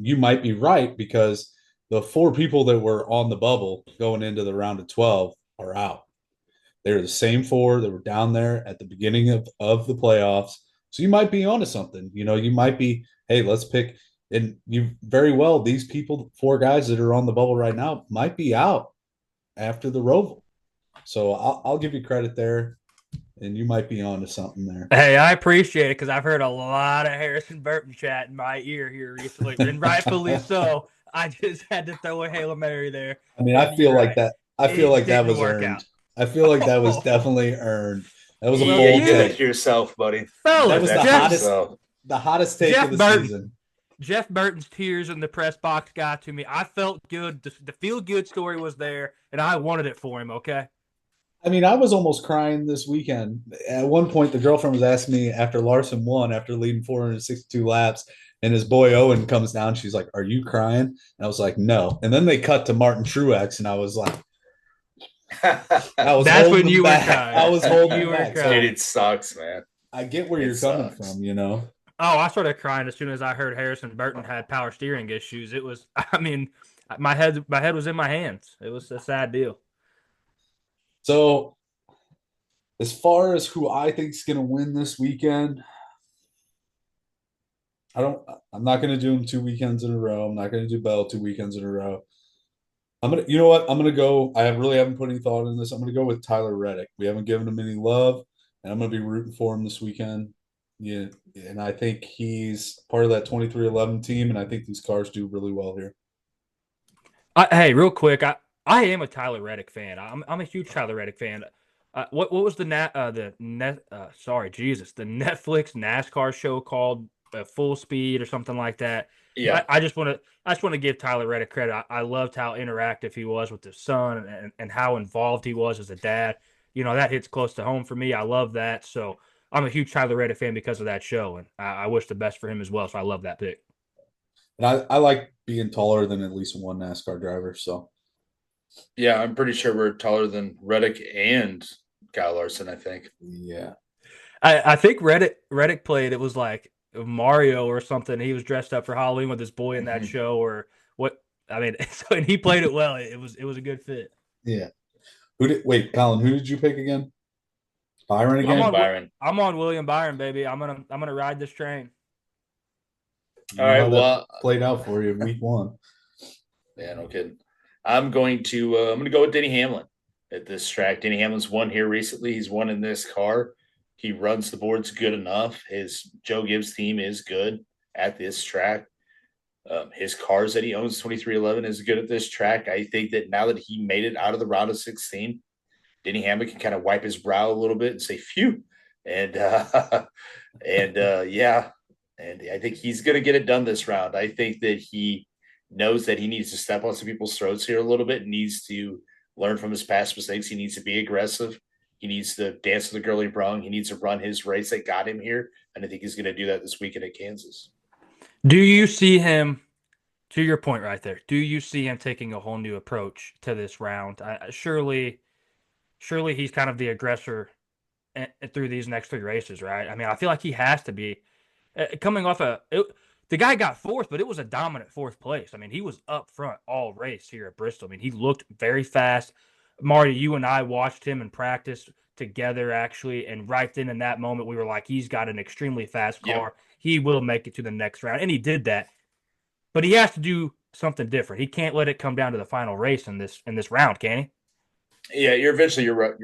you might be right because the four people that were on the bubble going into the round of 12 are out. They're the same four that were down there at the beginning of the playoffs. So you might be onto something. You might be, hey, let's pick. And you very well, these people, four guys that are on the bubble right now, might be out after the Roval. So I'll give you credit there. and you might be onto something there. Hey, I appreciate it because I've heard a lot of Harrison Burton chat in my ear here recently, and rightfully so. I just had to throw a Hail Mary there, I mean, I and feel you're like right. that. I feel It like that didn't was work out. earned. I feel like that was Oh, definitely earned. That was a well, Yeah, you bold did you that take. to yourself, buddy. You That did fellas, was that to Jeff yourself. the hottest take of Jeff the Burton season. Jeff Burton's tears in the press box got to me. I felt good. The feel good story was there, and I wanted it for him. Okay. I mean, I was almost crying this weekend. At one point, the girlfriend was asking me after Larson won, after leading 462 laps, and his boy Owen comes down. She's like, "Are you crying?" And I was like, "No." And then they cut to Martin Truex, and I was like, I was That's holding when them you were back. I crying. was holding You them were back. Dude, So crying. it sucks, man. I get where It you're coming sucks. from, you know. Oh, I started crying as soon as I heard Harrison Burton had power steering issues. It was, I mean, my head was in my hands. It was a sad deal. So as far as who I think is going to win this weekend, I don't. I'm not going to do them 2 weekends in a row. I'm not going to do Bell 2 weekends in a row. I'm gonna. You know what? I'm gonna go. I really haven't put any thought in this. I'm gonna go with Tyler Reddick. We haven't given him any love, and I'm gonna be rooting for him this weekend. Yeah, and I think he's part of that 2311 team, and I think these cars do really well here. Hey, real quick, I am a Tyler Reddick fan. I'm a huge Tyler Reddick fan. What was the Netflix NASCAR show called Full Speed or something like that? Yeah. I just want to give Tyler Reddick credit. I loved how interactive he was with his son and how involved he was as a dad. That hits close to home for me. I love that. So I'm a huge Tyler Reddick fan because of that show, and I wish the best for him as well. So I love that pick. And I like being taller than at least one NASCAR driver. So Yeah, I'm pretty sure we're taller than Reddick and Kyle Larson, I think. yeah, I think Reddick played. It was like Mario or something. He was dressed up for Halloween with his boy in that Mhm. show, or what? I mean, and he played it well. It was a good fit. yeah. Colin? Who did you pick again? Byron I'm William again? on Byron. I'm on William Byron, baby. I'm gonna ride this train. You All know right. how that Well, played out for you in week one. yeah, no kidding. I'm going to go with Denny Hamlin at this track. Denny Hamlin's won here recently. He's won in this car. He runs the boards good enough. His Joe Gibbs team is good at this track. His cars that he owns, 2311, is good at this track. I think that now that he made it out of the round of 16, Denny Hamlin can kind of wipe his brow a little bit and say, phew. And, yeah. And I think he's going to get it done this round. I think that he knows that he needs to step on some people's throats here a little bit, needs to learn from his past mistakes. He needs to be aggressive. He needs to dance to the girl he brung. He needs to run his race that got him here. And I think he's going to do that this weekend at Kansas. Do you see him? To your point right there, do you see him taking a whole new approach to this round? Surely he's kind of the aggressor through these next three races, right? I mean, I feel like he has to be coming off the guy got fourth, but it was a dominant fourth place. I mean, he was up front all race here at Bristol. I mean, he looked very fast. Marty, you and I watched him in practice together, actually, and right then in that moment, we were like, he's got an extremely fast Yep. car. He will make it to the next round, and he did that. But he has to do something different. He can't let it come down to the final race in this round, can he? Yeah, your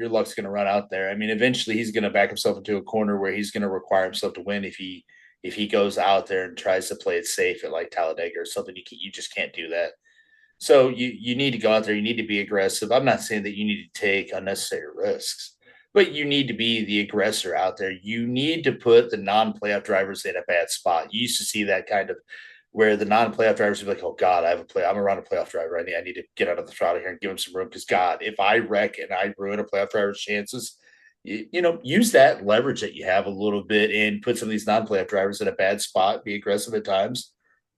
luck's going to run out there. I mean, eventually he's going to back himself into a corner where he's going to require himself to win if he goes out there and tries to play it safe at like Talladega or something. You just can't do that. So you need to go out there. You need to be aggressive. I'm not saying that you need to take unnecessary risks, but you need to be the aggressor out there. You need to put the non-playoff drivers in a bad spot. You used to see that kind of where the non-playoff drivers would be like, "Oh God, I'm around a playoff driver. I need to get out of the throttle here and give him some room." Because God, if I wreck and I ruin a playoff driver's chances, use that leverage that you have a little bit and put some of these non-playoff drivers in a bad spot. Be aggressive at times,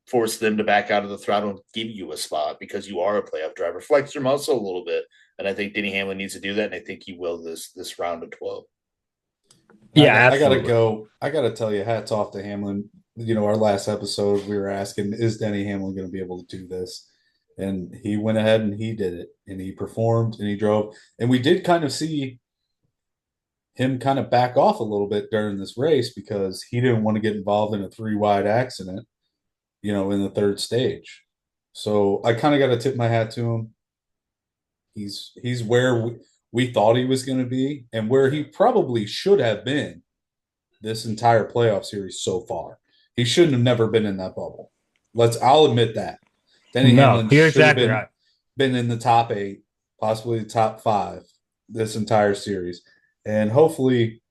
force them to back out of the throttle and give you a spot because you are a playoff driver. Flex your muscle a little bit, and I think Denny Hamlin needs to do that, and I think he will this round of 12. Yeah, I gotta absolutely. go. I gotta tell you, hats off to Hamlin. Our last episode, we were asking, is Denny Hamlin going to be able to do this? And he went ahead and he did it, and he performed and he drove. And we did kind of see him kind of back off a little bit during this race because he didn't want to get involved in a three wide accident, in the third stage. So I kind of got to tip my hat to him. He's where we thought he was going to be and where he probably should have been this entire playoff series so far. He shouldn't have never been in that bubble. I'll admit that. Denny No, Hamlin you're should have exactly right. been in the top 8, possibly the top 5 this entire series. And hopefully,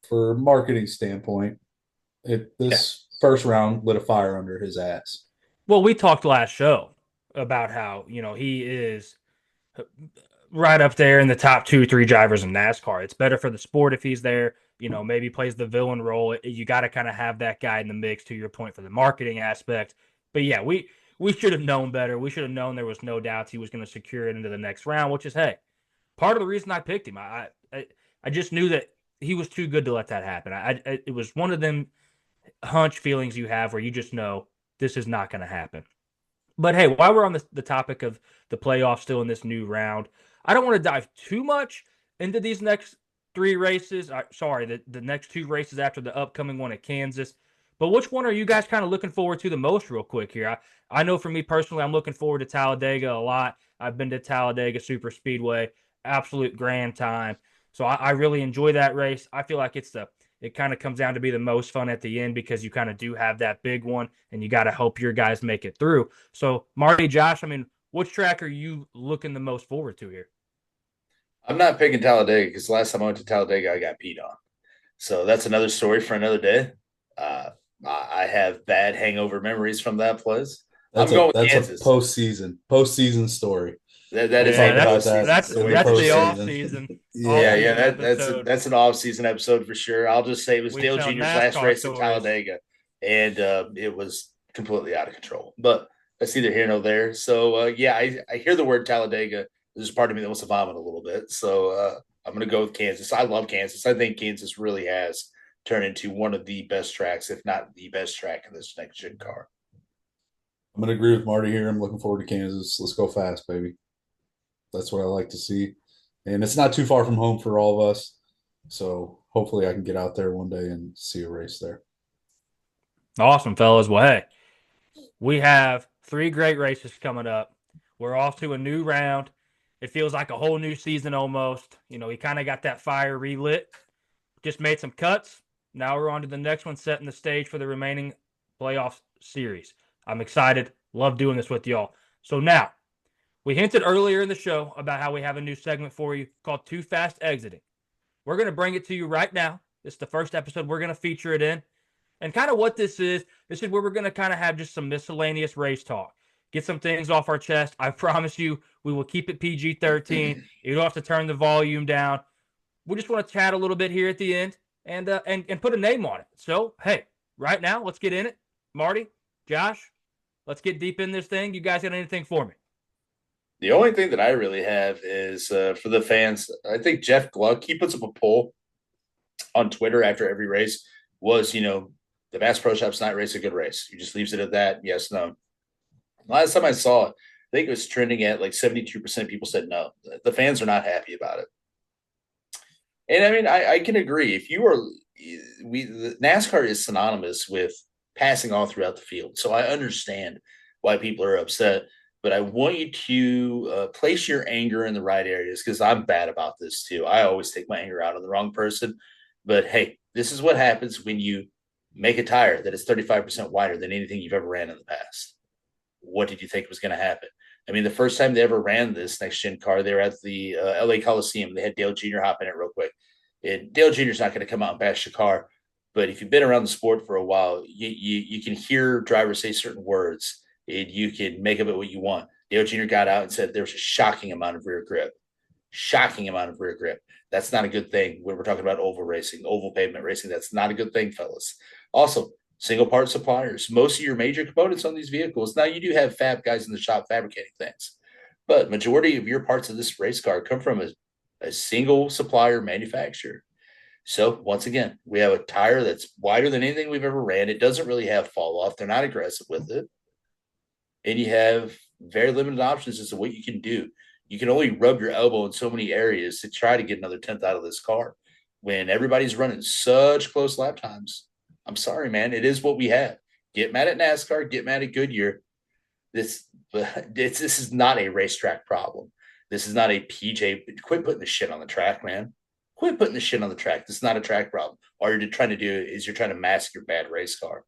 for a marketing standpoint, this first round lit a fire under his ass. Well, we talked last show about how, he is right up there in the top 2-3 drivers in NASCAR. It's better for the sport if he's there, maybe plays the villain role. You got to kind of have that guy in the mix, to your point, for the marketing aspect. But yeah, we should have known better. We should have known there was no doubts he was going to secure it into the next round, which is, hey, part of the reason I picked him. I just knew that he was too good to let that happen. It was one of them hunch feelings you have where you just know this is not going to happen. But hey, while we're on the topic of the playoffs still in this new round, I don't want to dive too much into these next 3 races. The next 2 races after the upcoming one at Kansas. But which one are you guys kind of looking forward to the most real quick here? I know for me personally, I'm looking forward to Talladega a lot. I've been to Talladega Super Speedway, absolute grand time. So I really enjoy that race. I feel like it kind of comes down to be the most fun at the end because you kind of do have that big one and you got to hope your guys make it through. So Marty, Josh, which track are you looking the most forward to here? I'm not picking Talladega because last time I went to Talladega, I got peed on. So that's another story for another day. I have bad hangover memories from that place. That's I'm going a Kansas. postseason story. That is Yeah, a that's story. the off season. Yeah, That's an off season episode for sure. I'll just say it was Dale Jr.'s last race at Talladega, and it was completely out of control. But that's neither here nor there. So I hear the word Talladega. There's part of me that wants to vomit a little bit. So I'm going to go with Kansas. I love Kansas. I think Kansas really has turned into one of the best tracks, if not the best track in this next gen car. I'm going to agree with Marty here. I'm looking forward to Kansas. Let's go fast, baby. That's what I like to see. And it's not too far from home for all of us. So hopefully I can get out there one day and see a race there. Awesome, fellas. Well, hey, we have 3 great races coming up. We're off to a new round. It feels like a whole new season almost. We kind of got that fire relit. Just made some cuts. Now we're on to the next one, setting the stage for the remaining playoff series. I'm excited. Love doing this with y'all. So now, we hinted earlier in the show about how we have a new segment for you called Too Fast Exiting. We're going to bring it to you right now. This is the first episode we're going to feature it in. And kind of what this is where we're going to kind of have just some miscellaneous race talk. Get some things off our chest. I promise you, we will keep it PG-13. You don't have to turn the volume down. We just want to chat a little bit here at the end and put a name on it. So, hey, right now, let's get in it. Marty, Josh, let's get deep in this thing. You guys got anything for me? The only thing that I really have is for the fans. I think Jeff Gluck, he puts up a poll on Twitter after every race. The Bass Pro Shops Night Race a good race? He just leaves it at that. Yes, no. Last time I saw it, I think it was trending at like 72% of people said no. The fans are not happy about it. And I can agree. If you are, NASCAR is synonymous with passing all throughout the field. So I understand why people are upset. But I want you to place your anger in the right areas because I'm bad about this too. I always take my anger out on the wrong person. But hey, this is what happens when you make a tire that is 35% wider than anything you've ever ran in the past. What did you think was going to happen? The first time they ever ran this next-gen car, they were at the LA Coliseum. They had Dale Jr. hop in it real quick. And Dale Jr. is not going to come out and bash your car. But if you've been around the sport for a while, you can hear drivers say certain words. And you can make of it what you want. Dale Jr. got out and said there was a shocking amount of rear grip. Shocking amount of rear grip. That's not a good thing when we're talking about oval racing, oval pavement racing. That's not a good thing, fellas. Also, single part suppliers. Most of your major components on these vehicles. Now, you do have fab guys in the shop fabricating things. But majority of your parts of this race car come from a single supplier manufacturer. So, once again, we have a tire that's wider than anything we've ever ran. It doesn't really have fall off. They're not aggressive with it. And you have very limited options as to what you can do. You can only rub your elbow in so many areas to try to get another 10th out of this car. When everybody's running such close lap times, I'm sorry, man. It is what we have. Get mad at NASCAR. Get mad at Goodyear. This is not a racetrack problem. This is not a PJ. Quit putting the shit on the track, man. Quit putting the shit on the track. This is not a track problem. All you're trying to do is you're trying to mask your bad race car.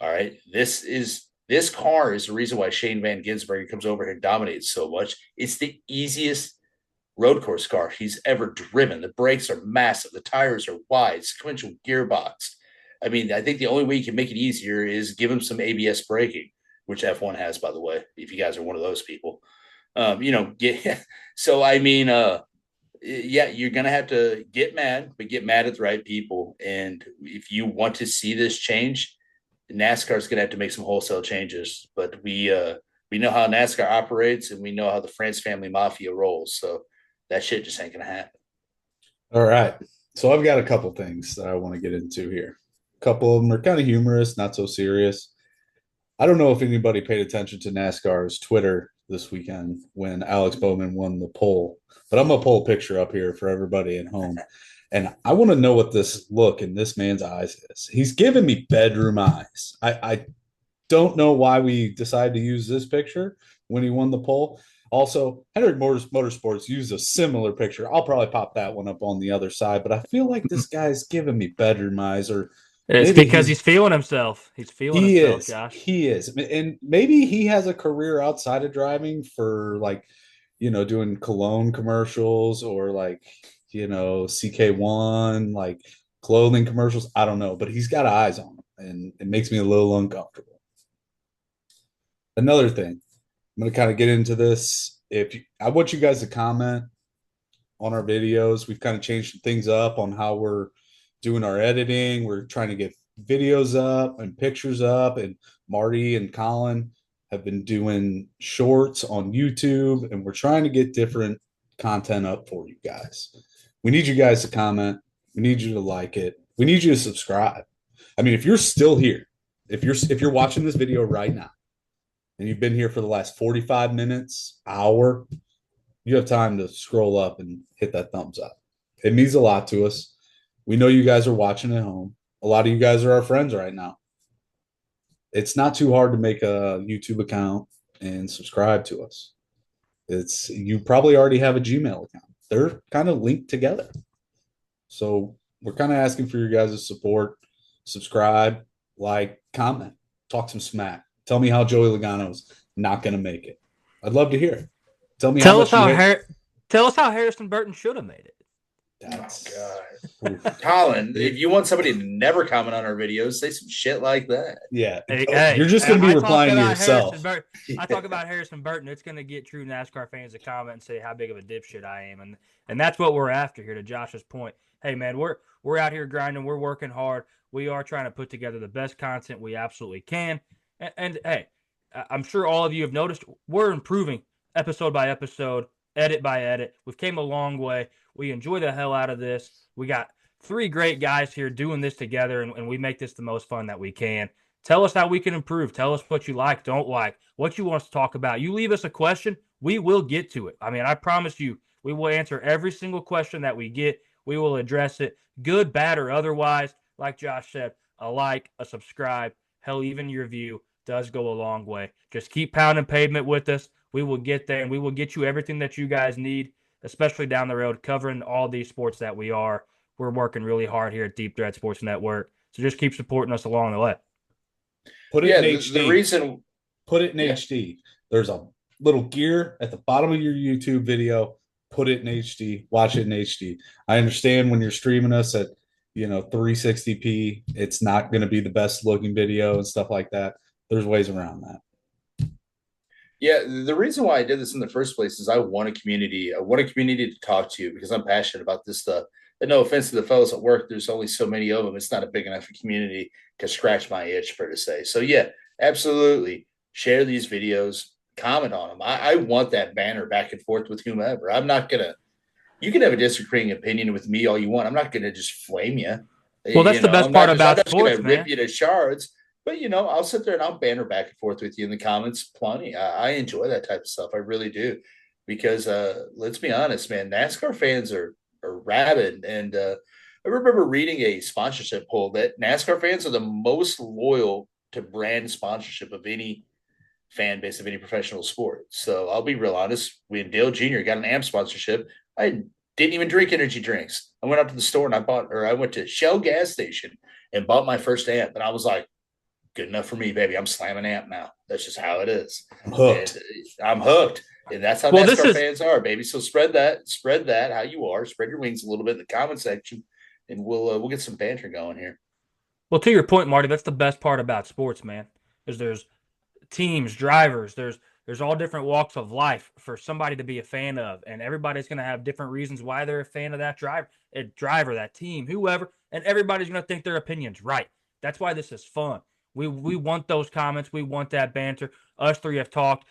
All right. This car is the reason why Shane Van Gisbergen comes over here and dominates so much. It's the easiest road course car he's ever driven. The brakes are massive. The tires are wide, sequential gearbox. I mean, I think the only way you can make it easier is give him some ABS braking, which F1 has, by the way, if you guys are one of those people. So, I mean, yeah, you're going to have to get mad, but get mad at the right people. And if you want to see this change, NASCAR is going to have to make some wholesale changes. But we know how NASCAR operates, and we know how the France family mafia rolls. So that shit just ain't going to happen. All right. So I've got a couple things that I want to get into here. A couple of them are kind of humorous, not so serious. I don't know if anybody paid attention to NASCAR's Twitter this weekend when Alex Bowman won the pole, but I'm going to pull a picture up here for everybody at home. And I want to know what this look in this man's eyes is. He's giving me bedroom eyes. I don't know why we decided to use this picture when he won the pole. Also, Hendrick Motorsports used a similar picture. I'll probably pop that one up on the other side, but I feel like this guy's giving me bedroom eyes, or it's because he's feeling himself. He's feeling himself, Josh. He is. And maybe he has a career outside of driving for doing cologne commercials or CK1, like clothing commercials. I don't know, but he's got eyes on him and it makes me a little uncomfortable. Another thing, I'm going to kind of get into this. I want you guys to comment on our videos. We've kind of changed things up on how we're doing our editing. We're trying to get videos up and pictures up, and Marty and Collin have been doing shorts on YouTube, and we're trying to get different content up for you guys. We need you guys to comment. We need you to like it. We need you to subscribe. I mean, if you're still here, if you're watching this video right now and you've been here for the last 45 minutes, hour, you have time to scroll up and hit that thumbs up. It means a lot to us. We know you guys are watching at home. A lot of you guys are our friends right now. It's not too hard to make a YouTube account and subscribe to us. You probably already have a Gmail account. They're kind of linked together. So we're kind of asking for your guys' support. Subscribe, like, comment, talk some smack. Tell me how Joey Logano's not going to make it. I'd love to hear it. Tell us how Harrison Burton should have made it. God. Collin, if you want somebody to never comment on our videos, say some shit like that. Yeah. You're just going to be replying to yourself. I talk about Harrison Burton. It's going to get true NASCAR fans to comment and say how big of a dipshit I am. And that's what we're after here, to Josh's point. Hey, man, we're out here grinding. We're working hard. We are trying to put together the best content we absolutely can. And hey, I'm sure all of you have noticed we're improving episode by episode, edit by edit. We've came a long way. We enjoy the hell out of this. We got 3 great guys here doing this together, and we make this the most fun that we can. Tell us how we can improve. Tell us what you like, don't like, what you want us to talk about. You leave us a question, we will get to it. I mean, I promise you, we will answer every single question that we get. We will address it, good, bad, or otherwise. Like Josh said, a like, a subscribe, hell, even your view does go a long way. Just keep pounding pavement with us. We will get there, and we will get you everything that you guys need, especially down the road, covering all these sports that we are. We're working really hard here at Deep Thread Sports Network. So just keep supporting us along the way. Put it in HD. Put it in HD. There's a little gear at the bottom of your YouTube video. Put it in HD. Watch it in HD. I understand when you're streaming us at 360p, it's not going to be the best looking video and stuff like that. There's ways around that. Yeah, the reason why I did this in the first place is I want a community. I want a community to talk to because I'm passionate about this stuff. And no offense to the fellows at work, there's only so many of them. It's not a big enough community to scratch my itch, per se. So yeah, absolutely. Share these videos, comment on them. I want that banner back and forth with whomever. I'm not going to – you can have a disagreeing opinion with me all you want. I'm not going to just flame you. Well, that's the best part about sports, man. I'm not going to rip you to shards. But, I'll sit there and I'll banter back and forth with you in the comments plenty. I enjoy that type of stuff. I really do. Because let's be honest, man, NASCAR fans are rabid. And I remember reading a sponsorship poll that NASCAR fans are the most loyal to brand sponsorship of any fan base of any professional sport. So I'll be real honest. When Dale Jr. got an AMP sponsorship, I didn't even drink energy drinks. I went up to the store and I went to Shell gas station and bought my first AMP. And I was like, good enough for me, baby. I'm slamming AMP now. That's just how it is. I'm hooked. And I'm hooked. And that's how NASCAR fans are, baby. So spread that how you are. Spread your wings a little bit in the comment section, and we'll get some banter going here. Well, to your point, Marty, that's the best part about sports, man. Is there's teams, drivers, there's all different walks of life for somebody to be a fan of, and everybody's going to have different reasons why they're a fan of that driver, that team, whoever, and everybody's going to think their opinion's right. That's why this is fun. We want those comments. We want that banter. Us three have talked.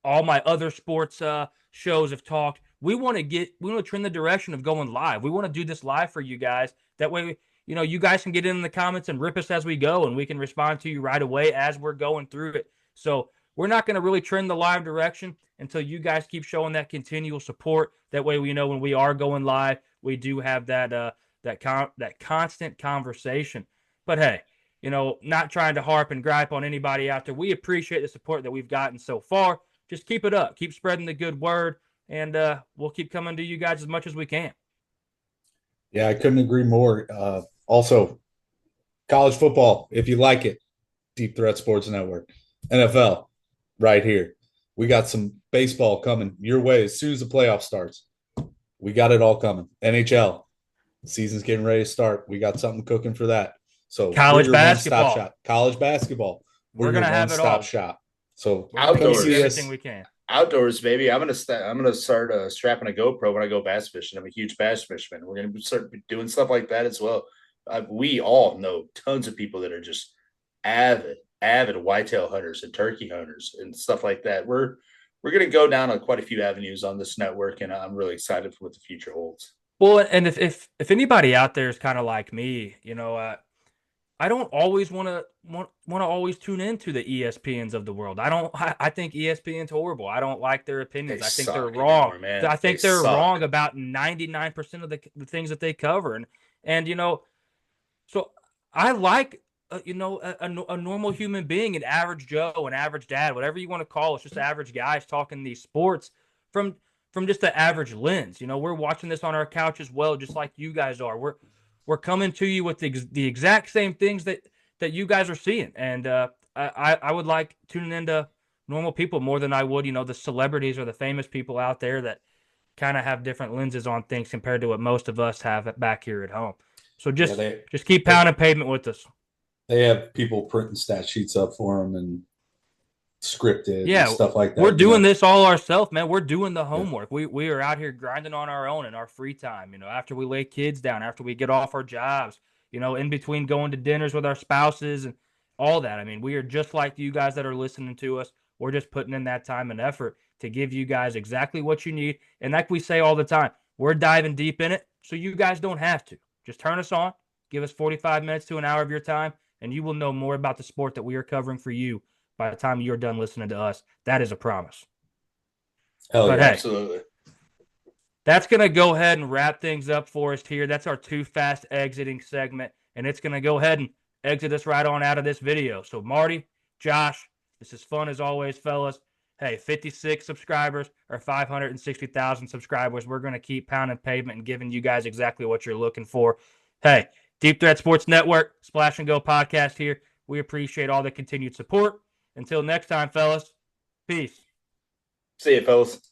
All my other sports shows have talked. We want to trend the direction of going live. We want to do this live for you guys. That way, you guys can get in the comments and rip us as we go, and we can respond to you right away as we're going through it. So we're not going to really trend the live direction until you guys keep showing that continual support. That way, we know when we are going live, we do have that constant conversation. But hey, not trying to harp and gripe on anybody out there. We appreciate the support that we've gotten so far. Just keep it up. Keep spreading the good word, and we'll keep coming to you guys as much as we can. Yeah, I couldn't agree more. Also, college football, if you like it, Deep Threat Sports Network. NFL, right here. We got some baseball coming your way as soon as the playoff starts. We got it all coming. NHL, season's getting ready to start. We got something cooking for that. So college basketball. One-stop shop. College basketball. We're gonna have it all. One-stop shop. So outdoors, everything we can. Outdoors, baby. I'm gonna start strapping a GoPro when I go bass fishing. I'm a huge bass fisherman. We're gonna start doing stuff like that as well. We all know tons of people that are just avid whitetail hunters and turkey hunters and stuff like that. We're gonna go down on quite a few avenues on this network, and I'm really excited for what the future holds. Well, and if anybody out there is kind of like me, I don't always want to always tune into the ESPNs of the world. I think ESPN's horrible. I don't like their opinions. I think they're wrong. Man. I think they're wrong about 99% of the things that they cover. And so I like a normal human being, an average Joe, an average dad, whatever you want to call it, just average guys talking these sports from just the average lens. We're watching this on our couch as well, just like you guys are. We're coming to you with the exact same things that you guys are seeing. And I would like tuning into normal people more than I would, the celebrities or the famous people out there that kind of have different lenses on things compared to what most of us have back here at home. So just keep pounding pavement with us. They have people printing stat sheets up for them and scripted and stuff like that. We're doing this all ourselves, man. We're doing the homework. Yeah. We are out here grinding on our own in our free time, after we lay kids down, after we get off our jobs, in between going to dinners with our spouses and all that. I mean, we are just like you guys that are listening to us. We're just putting in that time and effort to give you guys exactly what you need. And like we say all the time, we're diving deep in it, so you guys don't have to. Just turn us on, give us 45 minutes to an hour of your time, and you will know more about the sport that we are covering for you by the time you're done listening to us. That is a promise. Hell yeah, absolutely. That's going to go ahead and wrap things up for us here. That's our Too Fast Exiting segment, and it's going to go ahead and exit us right on out of this video. So, Marty, Josh, this is fun as always, fellas. Hey, 56 subscribers or 560,000 subscribers. We're going to keep pounding pavement and giving you guys exactly what you're looking for. Hey, Deep Threat Sports Network, Splash and Go podcast here. We appreciate all the continued support. Until next time, fellas, peace. See you, fellas.